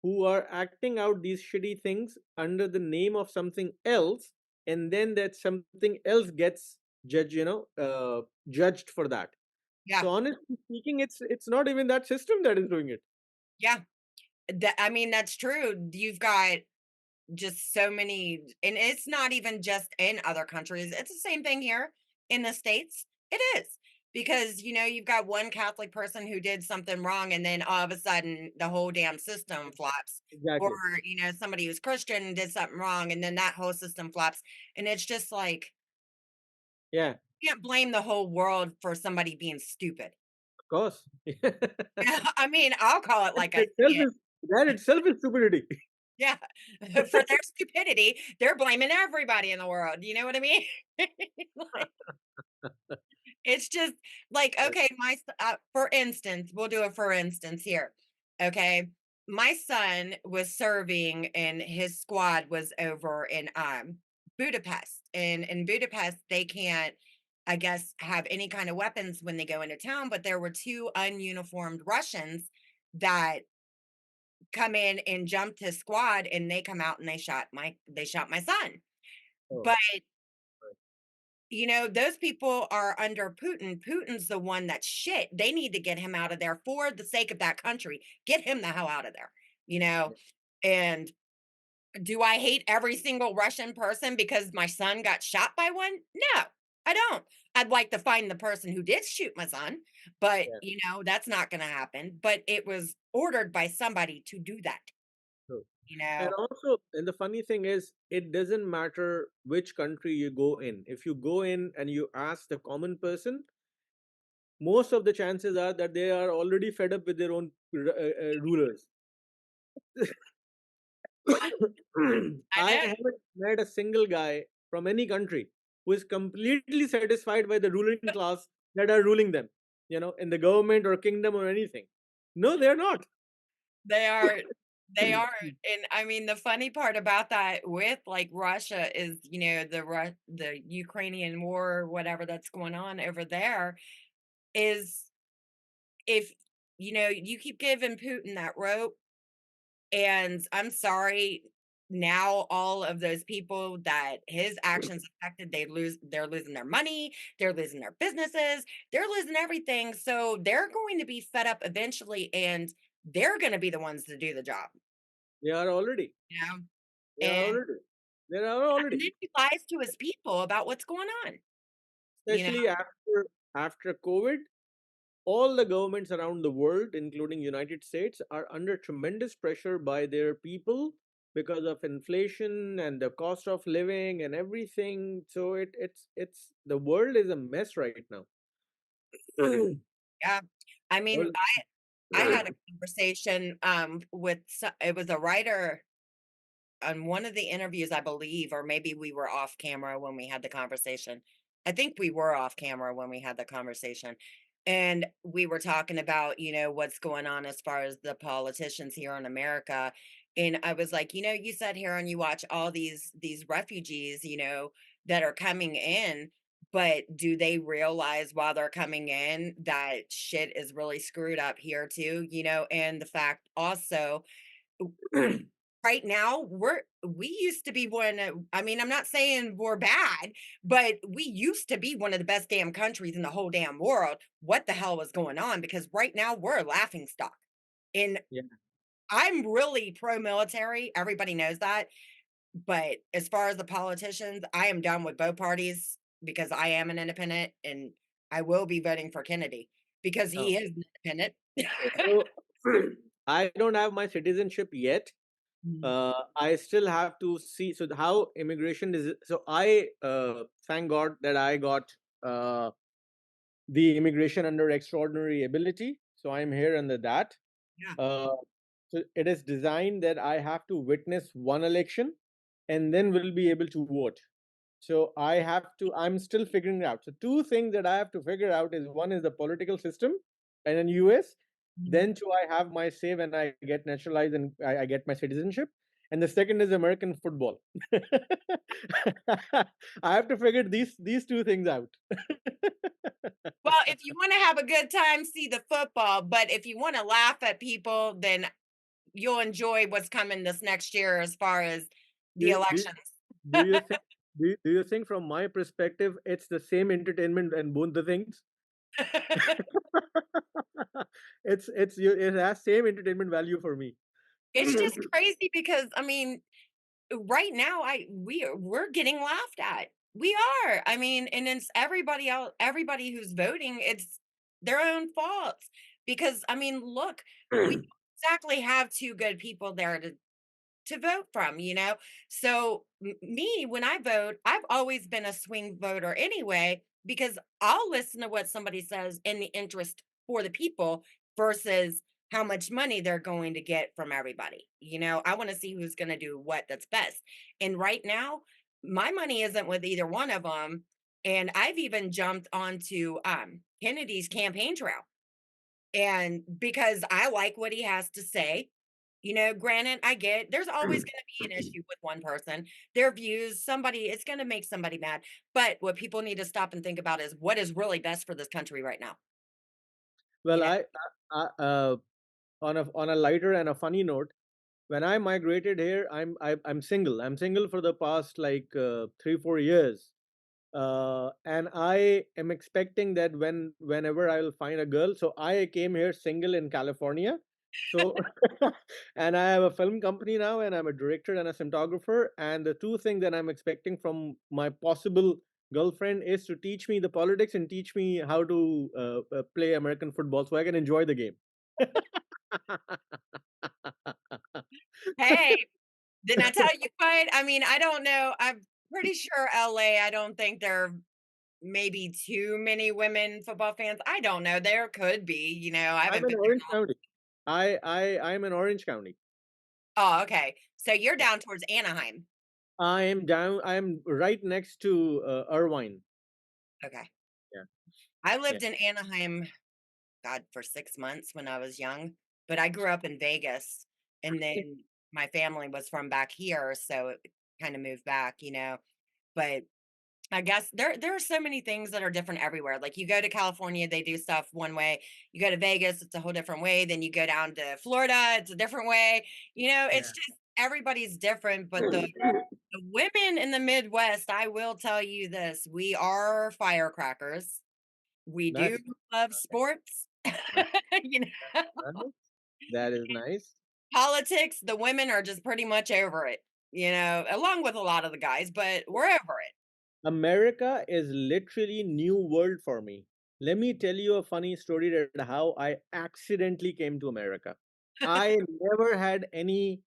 who are acting out these shitty things under the name of something else, and then that something else gets judged for that. Yeah. So honestly speaking, it's not even that system that is doing it. Yeah. I mean, that's true. You've got just so many, and it's not even just in other countries. It's the same thing here in the States. It is because, you've got one Catholic person who did something wrong, and then all of a sudden the whole damn system flops. Or, Exactly. somebody who's Christian and did something wrong, and then that whole system flops. And it's just like, Yeah, of you can't blame the whole world for somebody being stupid. course. I mean, I'll call it that like I see itself it. is that itself is stupidity. Yeah. For their stupidity, they're blaming everybody in the world. You know what I mean? Like, it's just like, okay, for instance, we'll do a for instance here. Okay. My son was serving and his squad was over in Budapest. And in Budapest, they can't, I guess, have any kind of weapons when they go into town, but there were two ununiformed Russians that come in and jumped his squad and they come out and they shot my son. Oh, But those people are under Putin. Putin's the one that's shit. They need to get him out of there for the sake of that country. Get him the hell out of there. You know, yeah, and do I hate every single Russian person because my son got shot by one? No, I don't. I'd like to find the person who did shoot my son, but yeah, that's not going to happen. But it was ordered by somebody to do that, true. you And know. also, and the funny thing is, it doesn't matter which country you go in. If you go in and you ask the common person, most of the chances are that they are already fed up with their own rulers. I I know. haven't met a single guy from any country. who is completely satisfied by the ruling class that are ruling them, in the government or kingdom or anything. No, they're not. They are they are, and I mean, the funny part about that with, like, Russia is, the Ukrainian war or whatever that's going on over there is if, you keep giving Putin that rope, and I'm sorry, now all of those people that his actions affected, they're losing their money, they're losing their businesses, they're losing everything, so they're going to be fed up eventually, and they're gonna be the ones to do the job, They are already. you know? They are And already. They are and already. then he lies to his people about what's going on, you know? Especially after COVID, all the governments around the world, including United States, are under tremendous pressure by their people because of inflation and the cost of living and everything. So it's the world is a mess right now. Yeah. I mean, World- I had a conversation, with it was a writer on one of the interviews, I believe, or maybe we were off camera when we had the conversation. I think we were off camera when we had the conversation. And we were talking about, what's going on as far as the politicians here in America. And I was like, you sit here and you watch all these refugees, that are coming in, but do they realize while they're coming in that shit is really screwed up here too, and the fact also right now, we used to be one of I mean, I'm not saying we're bad, but we used to be one of the best damn countries in the whole damn world. What the hell was going on? Because right now we're a laughing stock. And yeah. I'm really pro-military, everybody knows that, but as far as the politicians, I am done with both parties because I am an independent and I will be voting for Kennedy because Oh. he is an independent. So I don't have my citizenship yet. Mm, I still have to see. So how immigration is. So I thank God that I got uh, the immigration under extraordinary ability. So I'm here under that. yeah. Uh, so it is designed that I have to witness one election and then will be able to vote. So I'm still figuring it out. So two things that I have to figure out is one is the political system and in US. Mhm. Then two, I have my say when I get naturalized and I get my citizenship. And the second is American football. I have to figure these two things out. Well, if you wanna have a good time, see the football, but if you wanna laugh at people, then you'll enjoy what's coming this next year as far as the do, do, elections. do you think do you think from my perspective it's the same entertainment and both the things? It has same entertainment value for me. It's just crazy because, I mean, right now, we're getting laughed at. We are. I mean, and it's everybody who's voting, it's their own faults because, I mean, look, we don't exactly have 2 good people there to vote from, So me, when I vote, I've always been a swing voter anyway, because I'll listen to what somebody says in the interest for the people versus how much money they're going to get from everybody. I want to see who's going to do what that's best. And right now, my money isn't with either one of them. And I've even jumped onto Kennedy's campaign trail. And because I like what he has to say, granted, I get there's always going to be an issue with one person, their views, it's going to make somebody mad. But what people need to stop and think about is what is really best for this country right now. You Well, know, on a lighter and a funny note, when I migrated here, I'm single. I'm single for the past like 3 4 years, and I am expecting that whenever I will find a girl. So I came here single in California. So, and I have a film company now, and I'm a director and a cinematographer. And the two things that I'm expecting from my possible girlfriend is to teach me the politics and teach me how to play American football, so I can enjoy the game. hey, didn't I tell you what? I mean, I don't know. I'm pretty sure LA, I don't think there are maybe too many women football fans. I don't know. There could be, I I'm haven't in been there. Orange County. I'm in Orange County. Oh, okay. So you're down towards Anaheim. I am down. I am right next to Irvine. Okay. Yeah, I yeah, lived in Anaheim, God, for 6 months when I was young, but I grew up in Vegas, and then my family was from back here, so it kinda moved back, but I guess there are so many things that are different everywhere. Like, you go to California, they do stuff one way. You go to Vegas, it's a whole different way. Then you go down to Florida, it's a different way. It's yeah. just everybody's different, but the women in the Midwest, I will tell you this, we are firecrackers. We do Nice. love Okay. sports. Uh, You know, nice. That is nice. Politics, the women are just pretty much over it, along with a lot of the guys, but we're over it. America is literally new world for me. Let me tell you a funny story that how I accidentally came to America. I never had any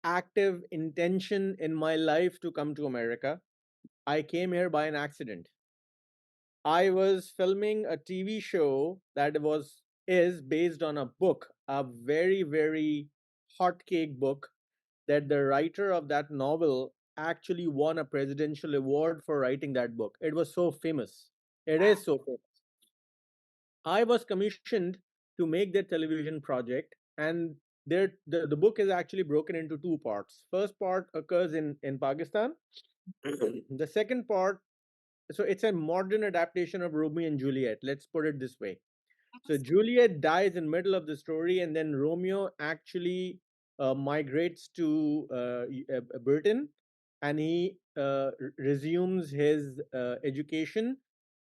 active intention in my life to come to America. I came here by an accident. I was filming a TV show that was is based on a book, a very very hot cake book that the writer of that novel actually won a presidential award for writing that book. It was so famous. It Wow. is so famous. I was commissioned to make that television project, and the book is actually broken into two parts. First part occurs in Pakistan. The second part, so it's a modern adaptation of Romeo and Juliet. Let's put it this way. So Juliet dies in middle of the story, and then Romeo actually migrates to Britain, and he resumes his education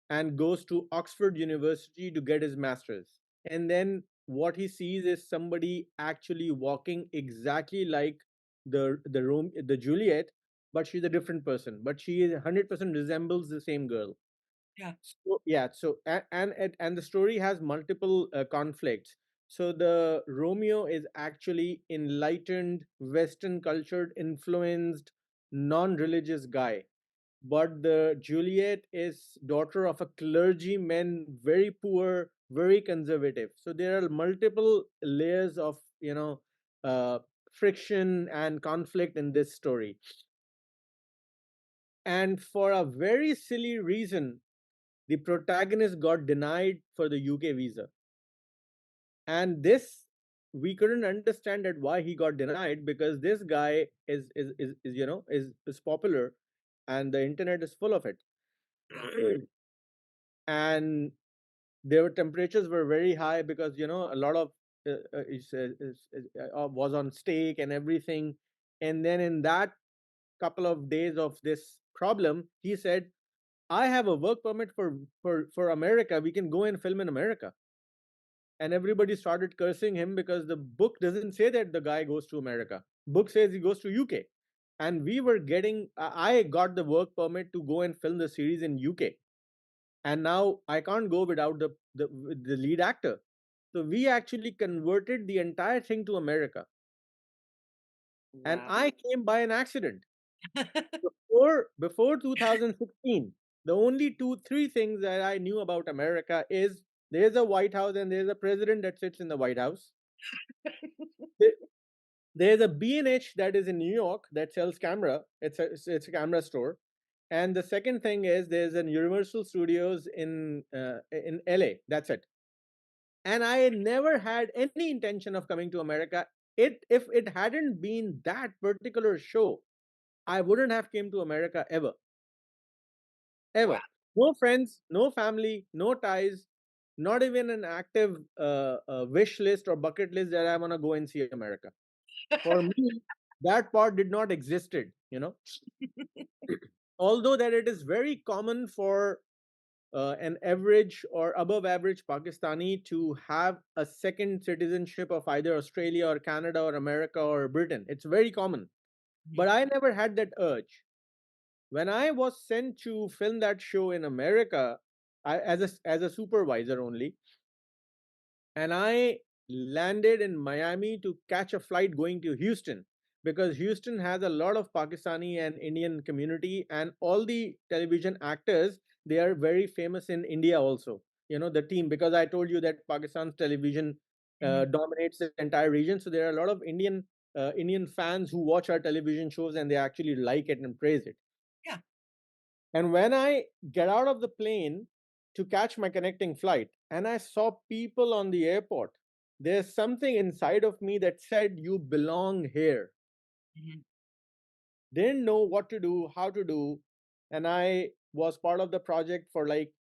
and goes to Oxford University to get his master's. And then what he sees is somebody actually walking exactly like the Juliet, but she's a different person. But she is 100% resembles the same girl. Yeah. So, yeah, so and the story has multiple conflicts. So the Romeo is actually enlightened, Western cultured, influenced, non-religious guy, but the Juliet is daughter of a clergyman, very poor, very conservative. So there are multiple layers of uh, friction and conflict in this story. And for a very silly reason, the protagonist got denied for the UK visa. And this we couldn't understand that why he got denied, because this guy is popular and the internet is full of it. And their temperatures were very high because a lot of was on stake and everything. And then in that couple of days of this problem, he said, I have a work permit for America. We can go and film in America. And everybody started cursing him because the book doesn't say that the guy goes to America. Book says he goes to UK. And we were getting I got the work permit to go and film the series in UK. And now I can't go without the lead actor. So we actually converted the entire thing to America. And Wow. I came by an accident. Before 2016, the only two, three things that I knew about America is there's a White House and there's a president that sits in the White House. There- There's a B&H that is in New York that sells camera. It's a camera store. And the second thing is there's an Universal Studios in LA. That's it. And I never had any intention of coming to America. It If it hadn't been that particular show, I wouldn't have came to America ever. Wow. Ever. No friends, no family, no ties, not even an active wish list or bucket list that I want to go and see America. For me, that part did not existed. Although that it is very common for an average or above average Pakistani to have a second citizenship of either Australia or Canada or America or Britain. It's very common. But Mhm. I never had that urge. When I was sent to film that show in America, as a supervisor only, and I landed in Miami to catch a flight going to Houston, because Houston has a lot of Pakistani and Indian community, and all the television actors, they are very famous in India also. The team, because I told you that Pakistan's television Mhm. dominates the entire region, so there are a lot of Indian Indian fans who watch our television shows and they actually like it and praise it. Yeah. And when I get out of the plane to catch my connecting flight, and I saw people on the airport, there's something inside of me that said, "You belong here." Mhm. Didn't know what to do, how to do. And I was part of the project for like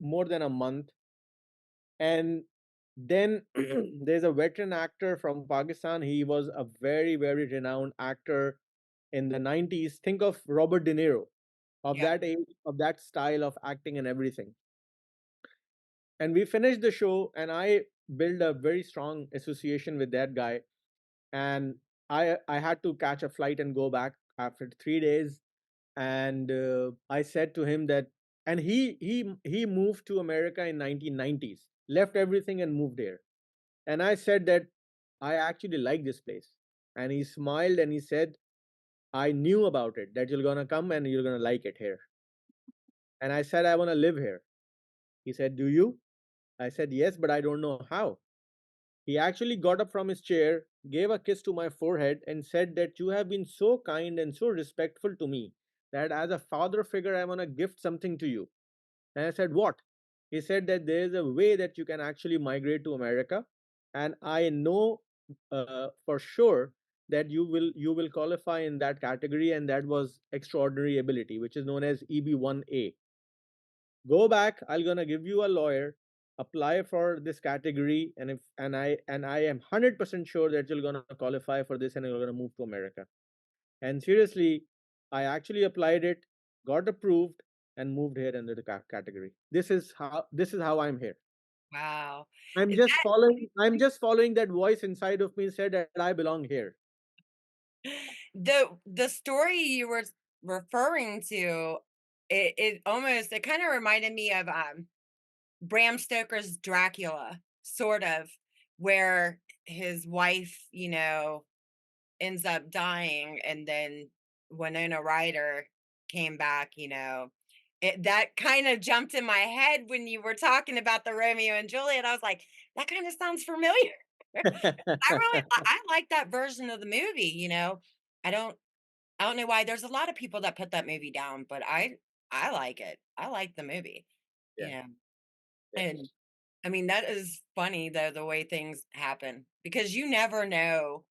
more than a month. And then there's a veteran actor from Pakistan. He was a very, very renowned actor in the 90s. Think of Robert De Niro, of Yeah. that age, of that style of acting and everything. And we finished the show, and I built a very strong association with that guy. And I had to catch a flight and go back after 3 days. And I said to him that, and he moved to America in 1990s, left everything and moved here. And I said that I actually like this place. And he smiled and he said, "I knew about it, that you're gonna come and you're gonna like it here." And I said, "I wanna live here." He said, "Do you?" I said, "Yes, but I don't know how." He actually got up from his chair, gave a kiss to my forehead, and said that you have been so kind and so respectful to me that as a father figure, I want to gift something to you. And I said, "What?" He said that there is a way that you can actually migrate to America. And I know for sure that you will qualify in that category. And that was extraordinary ability, which is known as EB1A. Go back, I'm gonna give you a lawyer, apply for this category, and if and I am 100% sure that you're gonna qualify for this and you're gonna move to America. And seriously, I actually applied it, got approved, and moved here under the category. This is how I'm here. Wow. I'm Is just following I'm just following that voice inside of me said that I belong here. the story you were referring to, it almost it kind of reminded me of Bram Stoker's Dracula, sort of, where his wife, ends up dying, and then Winona Ryder came back, that kind of jumped in my head when you were talking about the Romeo and Juliet. I was like, that kind of sounds familiar. I like that version of the movie, I don't I don't know why. There's a lot of people that put that movie down, but I like it. I like the movie, Yeah, you know. yeah. And I mean, that is funny though, the way things happen, because you never know.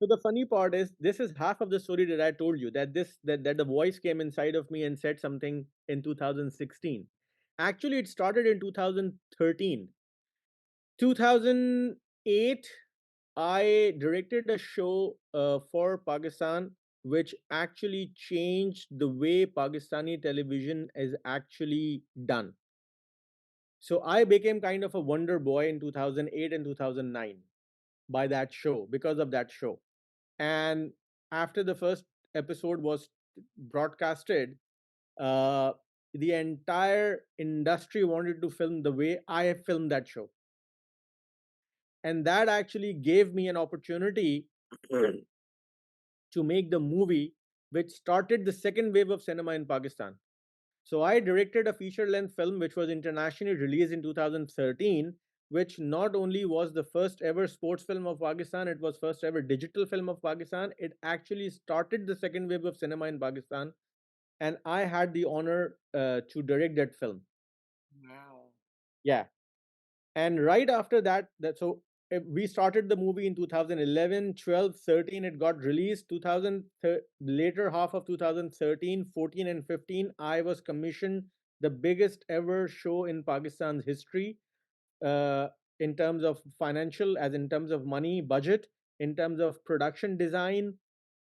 So the funny part is this is half of the story that I told you, that the voice came inside of me and said something in 2016. Actually, it started in 2013. 2008, I directed a show for Pakistan, which actually changed the way Pakistani television is actually done. So I became kind of a wonder boy in 2008 and 2009 by that show, because of that show. And after the first episode was broadcasted, uh, the entire industry wanted to film the way I filmed that show. And that actually gave me an opportunity to make the movie which started the second wave of cinema in Pakistan. So I directed a feature length film which was internationally released in 2013, which not only was the first ever sports film of Pakistan, it was first ever digital film of Pakistan. It actually started the second wave of cinema in Pakistan, and I had the honor to direct that film. Wow. Yeah, and right after that so we started the movie in 2011, 12, 13. It got released 2000, later half of 2013, 14, and 15. I was commissioned the biggest ever show in Pakistan's history, uh, in terms of financial, as in terms of money budget, in terms of production design.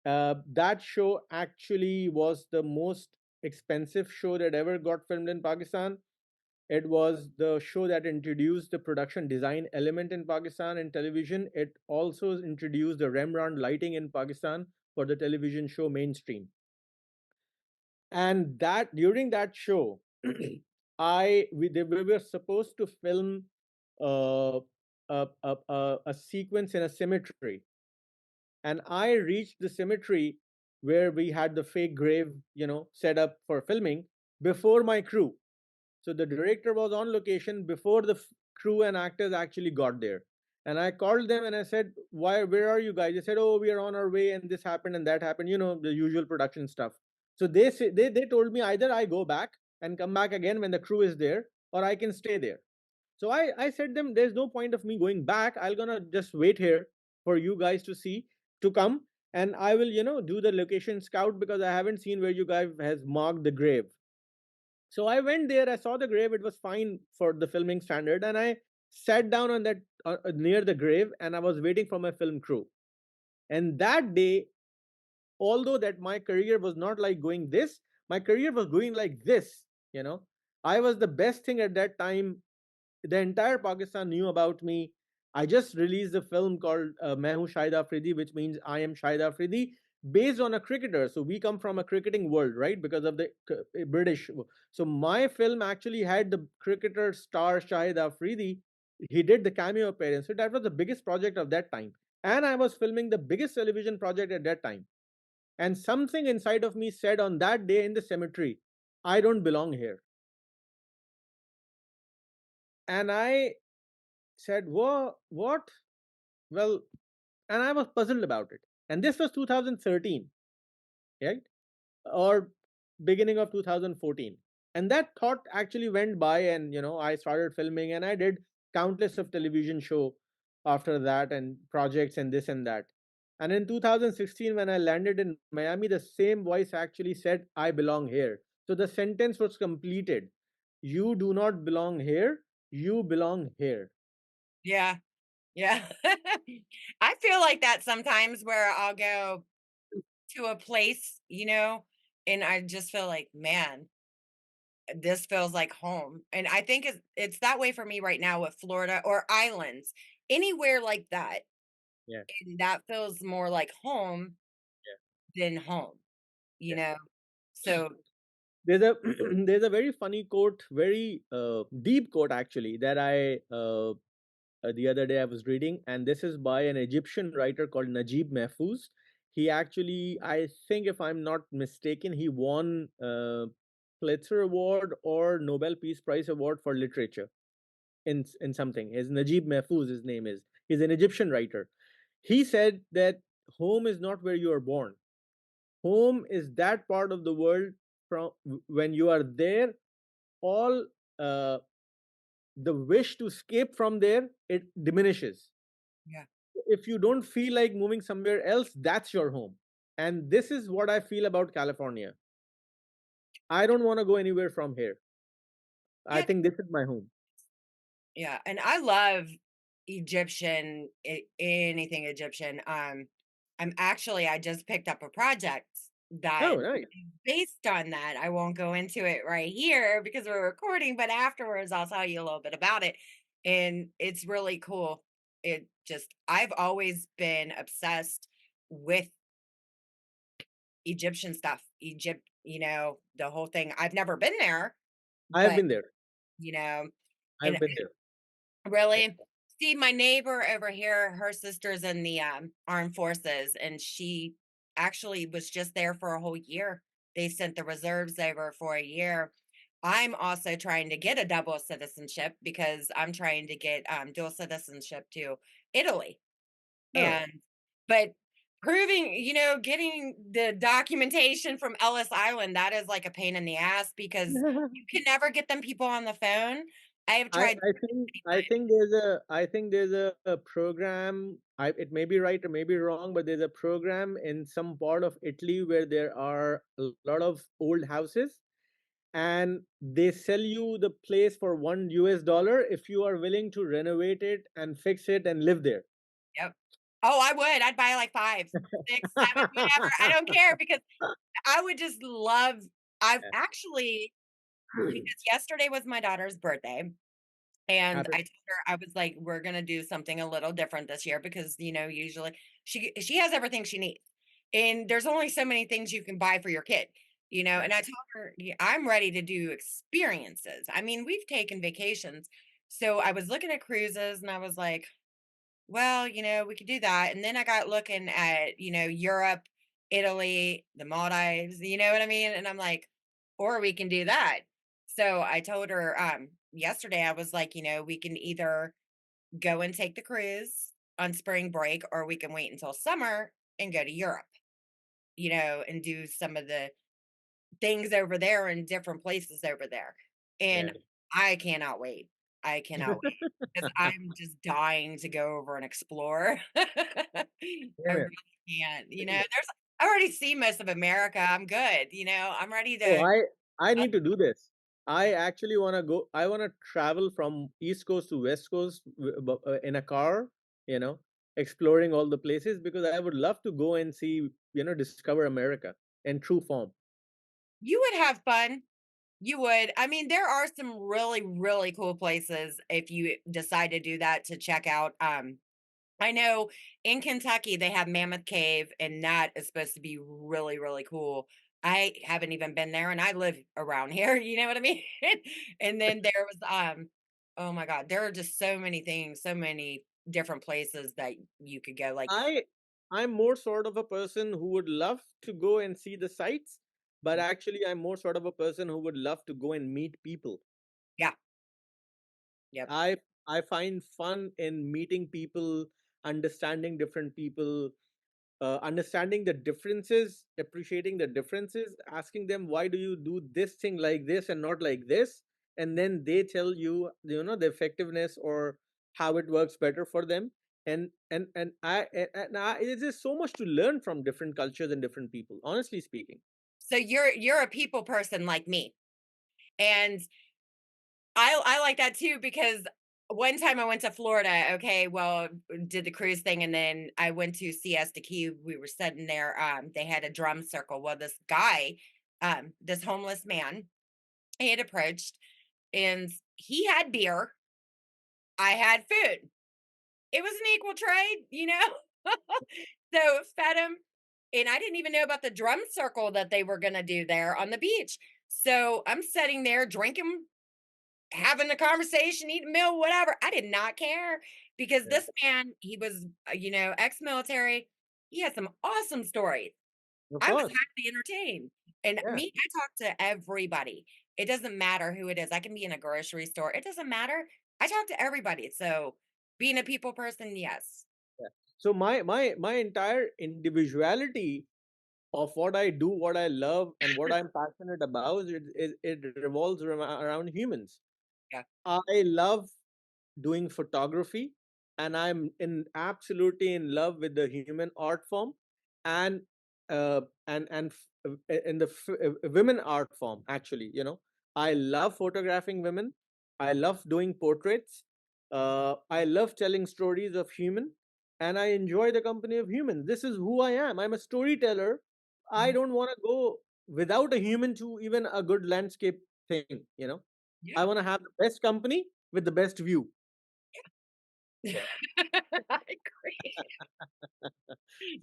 That show actually was the most expensive show that ever got filmed in Pakistan. It was the show that introduced the production design element in Pakistan in television. It also introduced the Rembrandt lighting in Pakistan for the television show mainstream. And that during that show, we were supposed to film uh, a sequence in a cemetery, and I reached the cemetery where we had the fake grave, set up for filming before my crew. So the director was on location before the crew and actors actually got there. And I called them and I said, "Why? Where are you guys?" They said, "Oh, we are on our way, and this happened and that happened. The usual production stuff." So they told me either I go back and come back again when the crew is there, or I can stay there. So I said them, "There's no point of me going back. I'm gonna just wait here for you guys to come, and I will do the location scout because I haven't seen where you guys has marked the grave." So I went there, I saw the grave, it was fine for the filming standard, and I sat down on that near the grave, and I was waiting for my film crew. And that day, although that my career was not like going this, my career was going like this. You know, I was the best thing at that time. The entire Pakistan knew about me. I just released a film called Main Hu Shahid Afridi, which means I am Shahid Afridi, based on a cricketer. So we come from a cricketing world, right? Because of the British. So my film actually had the cricketer star Shahid Afridi. He did the cameo appearance. So that was the biggest project of that time. And I was filming the biggest television project at that time. And something inside of me said on that day in the cemetery, I don't belong here. And I said, what? Well, and I was puzzled about it. And this was 2013, right? Or beginning of 2014. And that thought actually went by, and I started filming, and I did countless of television show after that, and projects and this and that. And in 2016, when I landed in Miami, the same voice actually said, I belong here. So the sentence was completed. You do not belong here, you belong here. Yeah. Yeah. I feel like that sometimes where I'll go to a place, and I just feel like, man, this feels like home. And I think it's that way for me right now with Florida or islands, anywhere like that. Yeah, And that feels more like home yeah, than home, you yeah. know? So, There's a there's a very funny quote, very deep quote actually, that I the other day I was reading, and this is by an Egyptian writer called Najib Mahfouz. He actually, I think, if I'm not mistaken, he won Pulitzer Award or Nobel Peace Prize Award for literature in something. His Najib Mahfouz, his name is. He's an Egyptian writer. He said that home is not where you are born. Home is that part of the world from when you are there. All uh, the wish to escape from there, it diminishes. yeah. If you don't feel like moving somewhere else, that's your home. And this is what I feel about California. I don't want to go anywhere from here. I Yeah. think this is my home. Yeah. And I love Egyptian, anything Egyptian. I just picked up a project that Oh, nice. is based on that. I won't go into it right here because we're recording, but afterwards I'll tell you a little bit about it. And it's really cool. I've always been obsessed with Egyptian stuff. Egypt, the whole thing. I've never been there, I've but been there. you know, and I've been there. Yeah. really? See, my neighbor over here, her sister's in the, armed forces, and she actually was just there for a whole year. They sent the reserves over for a year. I'm also trying to get a double citizenship because I'm trying to get, dual citizenship to Italy, Oh. and but proving, getting the documentation from Ellis Island, that is like a pain in the ass because you can never get them people on the phone. I have I, tried I think many I times. think there's a program. It may be right or may be wrong, but there's a program in some part of Italy where there are a lot of old houses, and they sell you the place for $1 if you are willing to renovate it and fix it and live there. Yep. Oh, I would. I'd buy like 5, 6, 7, whatever. I don't care because I would just love I've actually because yesterday was my daughter's birthday, and Happy. I told her, I was like, "We're gonna do something a little different this year," because, usually she has everything she needs, and there's only so many things you can buy for your kid, Yeah. and I told her, "Yeah, I'm ready to do experiences." I mean, we've taken vacations, so I was looking at cruises, and I was like, well, we could do that. And then I got looking at, Europe, Italy, the Maldives, you know what I mean? And I'm like, or we can do that. So I told her yesterday, I was like, we can either go and take the cruise on spring break, or we can wait until summer and go to Europe, and do some of the things over there in different places over there. Yeah. And I cannot wait. I cannot wait because I'm just dying to go over and explore. I Same here. really can't. Same here. I already see most of America. I'm good. I'm ready Oh, to. I uh, need to do this. I actually want to go. I want to travel from East Coast to West Coast in a car. You know, exploring all the places because I would love to go and see. Discover America in true form. You would have fun. You would. I mean, there are some really, really cool places if you decide to do that to check out. I know in Kentucky they have Mammoth Cave, and that is supposed to be really, really cool. I haven't even been there, and I live around here. You know what I mean? And then there was, oh my God, there are just so many things, so many different places that you could go. Like, I I'm more sort of a person who would love to go and see the sights, but actually I'm more sort of a person who would love to go and meet people. yeah, yep. I I find fun in meeting people, understanding different people, understanding the differences, appreciating the differences, asking them why do you do this thing like this and not like this, and then they tell you, the effectiveness or how it works better for them. And it is so much to learn from different cultures and different people. Honestly speaking, So you're a people person like me, and I like that too because one time I went to Florida, okay, well, did the cruise thing, and then I went to Siesta Key. We were sitting there, they had a drum circle. Well, this guy, this homeless man, he had approached and he had beer, I had food. It was an equal trade. So fed him, and I didn't even know about the drum circle that they were gonna do there on the beach. So I'm sitting there drinking, having a conversation, eating a meal, whatever. I did not care because yeah, this man, he was, ex-military. He had some awesome stories. of I was course, happy entertained. And yeah. me, I talk to everybody. It doesn't matter who it is. I can be in a grocery store. It doesn't matter. I talk to everybody. So being a people person, yes. Yeah. So my entire individuality of what I do, what I love, and what I'm passionate about, it revolves around humans. Yeah. I love doing photography, and I'm in absolutely in love with the human art form, and in the women art form. Actually, I love photographing women. I love doing portraits. I love telling stories of human, and I enjoy the company of humans. This is who I am. I'm a storyteller. I Mhm. don't want to go without a human to even a good landscape thing. I Yeah. want to have the best company with the best view. Yeah. I agree.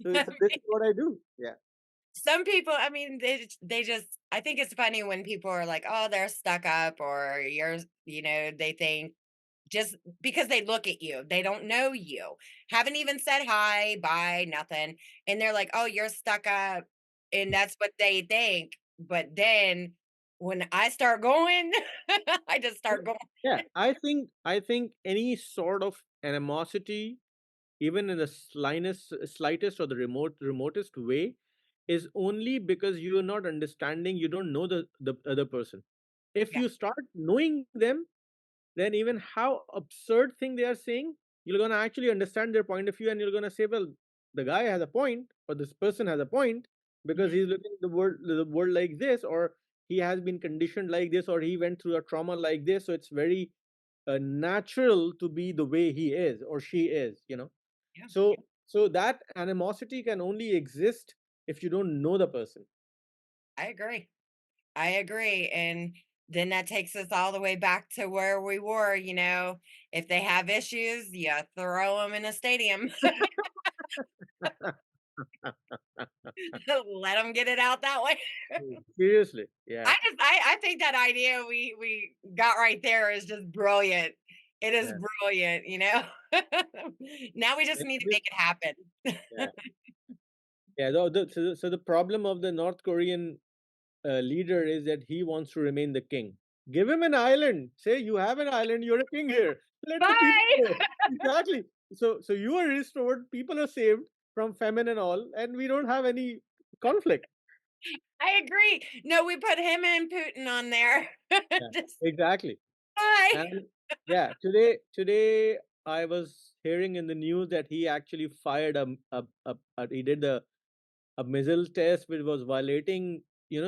So this is what I do. Yeah. Some people, I mean, they just, I think it's funny when people are like, "Oh, they're stuck up," or they think just because they look at you, they don't know you, haven't even said hi, bye, nothing, and they're like, "Oh, you're stuck up," and that's what they think. But then when I start going, I just Yeah. start going. Yeah. I think any sort of animosity, even in the slightest or the remotest way, is only because you are not understanding. You don't know the other person. If Yeah, you start knowing them, then even how absurd thing they are saying, you're gonna actually understand their point of view, and you're gonna say, well, the guy has a point, or this person has a point, because mhm, he's looking at the world like this, or he has been conditioned like this, or he went through a trauma like this, so it's very natural to be the way he is or she is. yeah, So that animosity can only exist if you don't know the person. I agree. I agree, and then that takes us all the way back to where we were. If they have issues, you throw them in a stadium. Let them get it out that way. Seriously, yeah, I think that idea we got right there is just brilliant. It is yeah. brilliant. Now we just And need to this- make it happen. yeah. Yeah, so the problem of the North Korean leader is that he wants to remain the king. Give him an island. Say you have an island. You're a king here. Let the people Bye. go. Exactly. So you are restored. People are saved from famine and all, and we don't have any conflict. I agree. No, we put him and Putin on there. Yeah, Just exactly. bye. And yeah, today I was hearing in the news that he actually fired he did a missile test which was violating,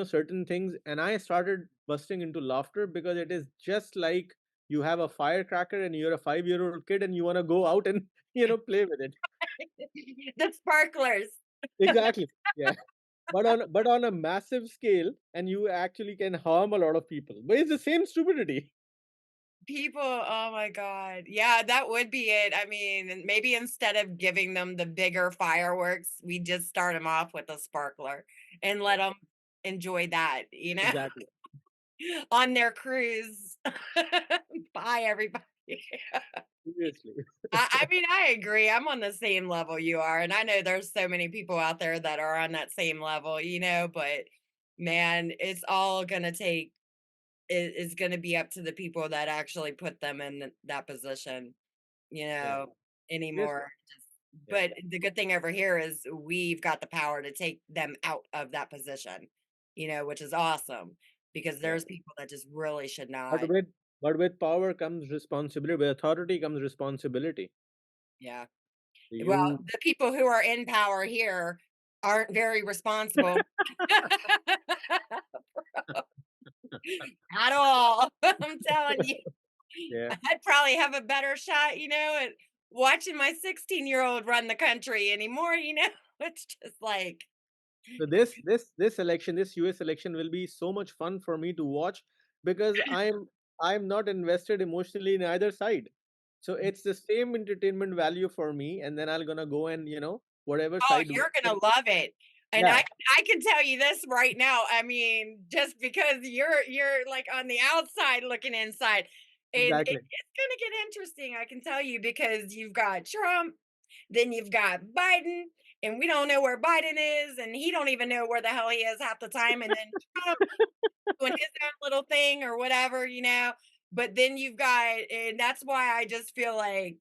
certain things, and I started busting into laughter because it is just like you have a firecracker and you're a 5-year-old kid and you want to go out and play with it. The sparklers. Exactly. Yeah. But on a massive scale, and you actually can harm a lot of people, but it's the same stupidity. People, oh my god. Yeah, that would be it. I mean, and maybe instead of giving them the bigger fireworks, we just start them off with a sparkler and let Yeah, them enjoy that, you know, exactly. on their cruise. Bye, everybody. Seriously. I mean, I agree. I'm on the same level you are, and I know there's so many people out there that are on that same level, but man, it's all gonna take it is gonna be up to the people that actually put them in that position, you Yeah. know, Seriously. anymore. Yeah. But the good thing over here is we've got the power to take them out of that position, which is awesome because Yeah. there's people that just really should But not. with but with power comes responsibility. With authority comes responsibility. Yeah. Well, You the people who are in power here aren't very responsible at all. I'm telling you, yeah. I'd probably have a better shot, at watching my 16-year-old run the country anymore. It's just like, So this election, this US election will be so much fun for me to watch because I'm not invested emotionally in either side. So it's the same entertainment value for me, and then I'm gonna go and whatever oh, side you're wins. gonna love it. And I Yeah, I can tell you this right now. I mean, just because you're like on the outside looking inside, and exactly. it's gonna get interesting. I can tell you because you've got Trump, then you've got Biden, and we don't know where Biden is, and he don't even know where the hell he is half the time. And then Trump doing his own little thing or whatever. But then you've got, and that's why I just feel like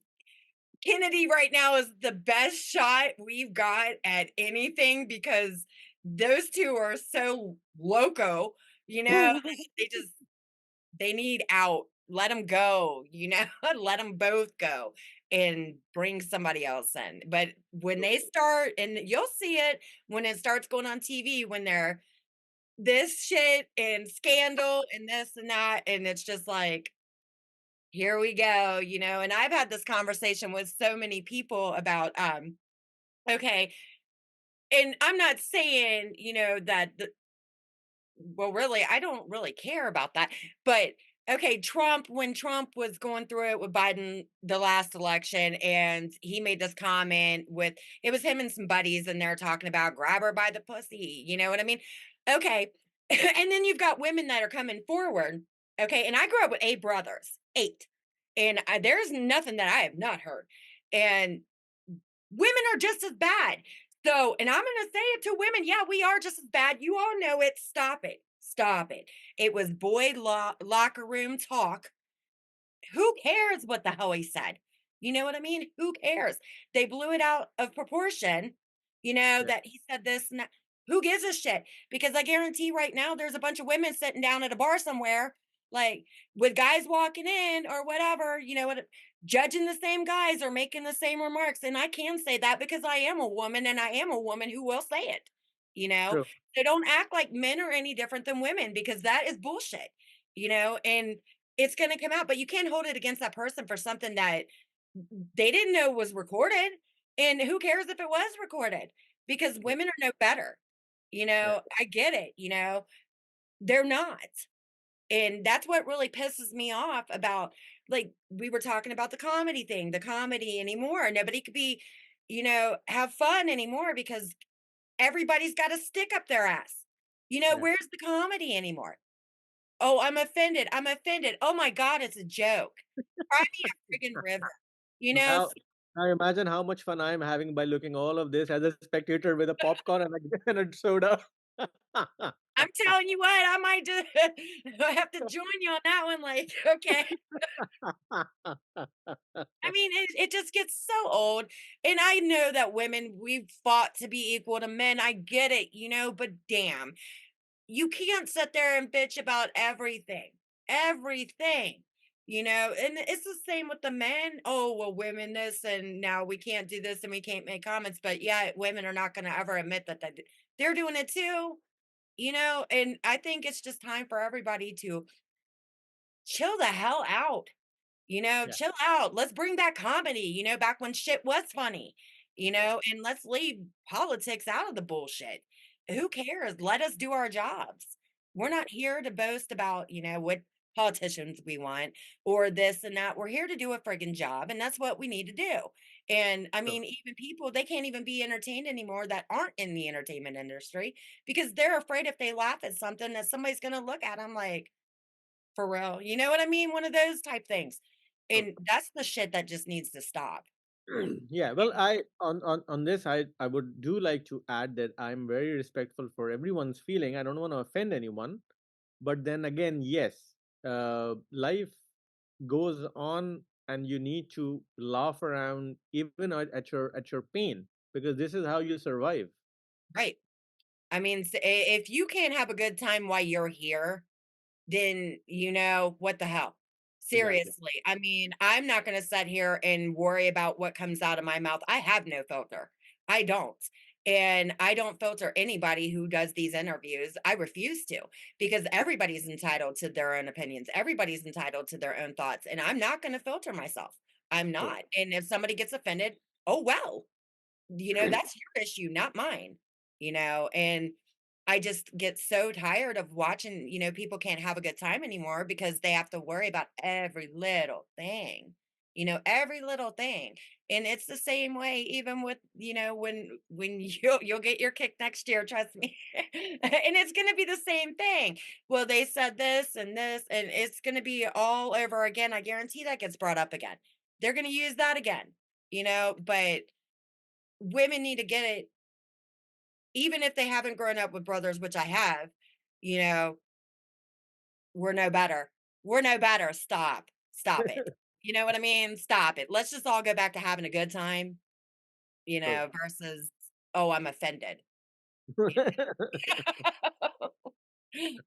Kennedy right now is the best shot we've got at anything because those two are so loco, they just they need out. Let them go, let them both go and bring somebody else in. But when they start, and you'll see it when it starts going on TV, when they're this shit and scandal and this and that, and it's just like, here we go. And I've had this conversation with so many people about okay, and I'm not saying, that well, really, I don't really care about that. But okay, Trump, when Trump was going through it with Biden the last election, and he made this comment with it was him and some buddies, and they're talking about grab her by the pussy. You know what I mean? Okay. And then you've got women that are coming forward. Okay. And I grew up with eight brothers, eight. And there's nothing that I have not heard. And women are just as bad. So, and I'm going to say it to women. Yeah, we are just as bad. You all know it. Stop it. Stop it. It was boy locker room talk. Who cares what the hell he said? You know what I mean? Who cares? They blew it out of proportion, Yeah, that he said this and that. Who gives a shit? Because I guarantee right now there's a bunch of women sitting down at a bar somewhere, like with guys walking in or whatever, what judging the same guys or making the same remarks. And I can say that because I am a woman and I am a woman who will say it, you know. true. So don't act like men are any different than women because that is bullshit. And it's gonna come out, but you can't hold it against that person for something that they didn't know was recorded, and who cares if it was recorded? Because Yeah, women are no better. yeah, I get it. They're not. And that's what really pisses me off about, like, we were talking about the comedy thing, the comedy anymore. Nobody could be, have fun anymore because everybody's got a stick up their ass. yeah. Where's the comedy anymore? Oh, I'm offended. I'm offended. Oh my God, it's a joke. Cry me a friggin' river. Now, now imagine how much fun I'm having by looking all of this as a spectator with a popcorn and a, and a soda. I'm telling you what, I might just I have to join you on that one, like, okay. I mean, it just gets so old, and I know that women, we've fought to be equal to men, I get it, but damn, you can't sit there and bitch about everything, everything, and it's the same with the men. Oh, well, women this, and now we can't do this, and we can't make comments, but yeah, women are not gonna ever admit that they're doing it too, and I think it's just time for everybody to chill the hell out. Yeah, Chill out. Let's bring back comedy, back when shit was funny, yeah, and let's leave politics out of the bullshit. Who cares? Let us do our jobs. We're yeah. not here to boast about, what politicians we want or this and that. We're here to do a friggin' job, and that's what we need to do. And I Sure. mean, even people, they can't even be entertained anymore that aren't in the entertainment industry because they're afraid if they laugh at something that somebody's going to look at them like, for real. You know what I mean? One of those type things. Sure. And that's the shit that just needs to stop. Yeah, well, I on this, I would do like to add that I'm very respectful for everyone's feeling. I don't want to offend anyone, but then again, yes, life goes on, and you need to laugh around even at your pain, because this is how you survive. Right. I mean, if you can't have a good time while you're here, then, what the hell? Exactly. Seriously. I mean, I'm not going to sit here and worry about what comes out of my mouth. I have no filter. I don't. And I don't filter anybody who does these interviews. I refuse to because everybody's entitled to their own opinions. Everybody's entitled to their own thoughts. And I'm not going to filter myself. I'm Sure. not. And if somebody gets offended, oh, well, that's your issue, not mine, and I just get so tired of watching, people can't have a good time anymore because they have to worry about every little thing, every little thing. And it's the same way even with, when you'll get your kick next year, trust me. And it's going to be the same thing. Well, they said this, and it's going to be all over again. I guarantee that gets brought up again. They're going to use that again, but women need to get it, even if they haven't grown up with brothers, which I have, you know, we're no better. We're no better. Stop. Stop it. You know what I mean? Stop it. Let's just all go back to having a good time, True. versus, oh, I'm offended.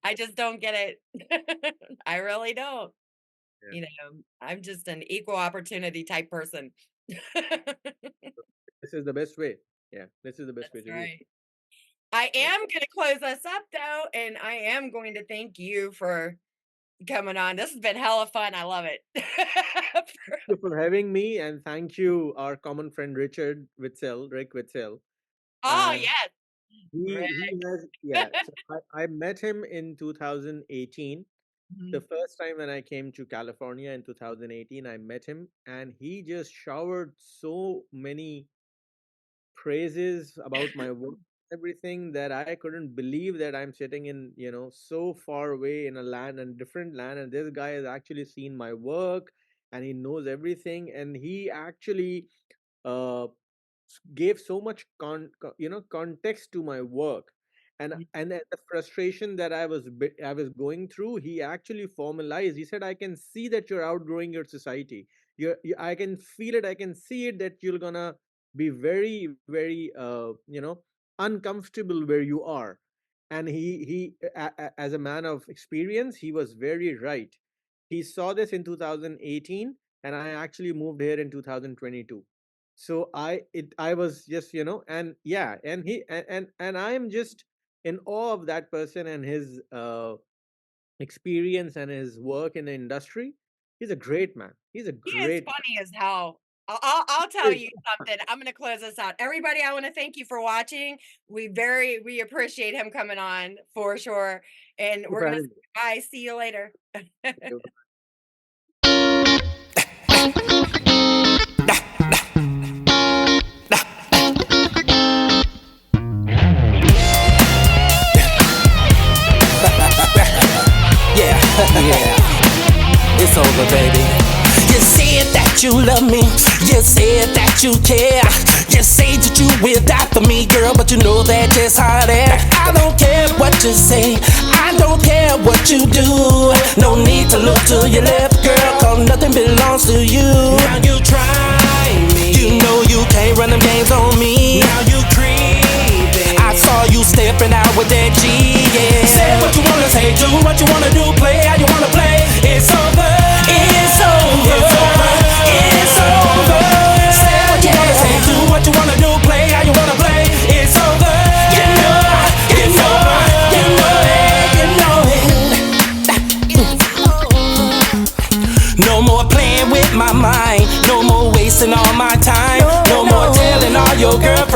I just don't get it. I really don't. Yeah, You know, I'm just an equal opportunity type person. That's this is the best way. Yeah, this is the best way to do. right. I Yeah. am going to close us up though, and I am going to thank you for coming on. This has been hella fun. I love it. Thank you for having me, and thank you, our common friend Rick Witzel. Oh, And yes. he Rick. has, yeah. So I met him in 2018. The Mhm. first time when I came to California in 2018, I met him, and he just showered so many praises about my work, everything, that I couldn't believe that I'm sitting in, so far away in a land and different land, and this guy has actually seen my work, and he knows everything, and he actually uh gave so much context to my work, and the frustration that I was going through, he actually formalized. He said, I can see that you're outgrowing your society. I can feel it, I can see it, that you're gonna be very very uncomfortable where you are. And as a man of experience, he was very right. He saw this in 2018, and I actually moved here in 2022. So I was just, and yeah, and and I am just in awe of that person and his experience and his work in the industry. He's a great man. He's a He is great funny as hell. I'll tell man. you something. I'm gonna close this out. Everybody, I want to thank you for watching. We appreciate him coming on for sure. And Thank you we're for gonna having me. say bye. See you later. Thank you. Yeah, yeah, it's over, baby. You said that that you love me. You said that you care. You say that you will die for me, girl, but you know that just how that. I don't care what you say, I don't care what you do. No need to look to your left, girl, cause nothing belongs to you. Now you try me, you know you can't run them games on me. Now you creeping, I saw you stepping out with that G, yeah. Say what you wanna say, do what you wanna do, play how you wanna play. It's over, it's over, it's over, it's over. Say what you wanna say, do what you wanna do, play how you wanna play. It's over, you know, you know, you know it, you know it. No more playing with my mind, no more wasting all my time, no more telling all your girlfriends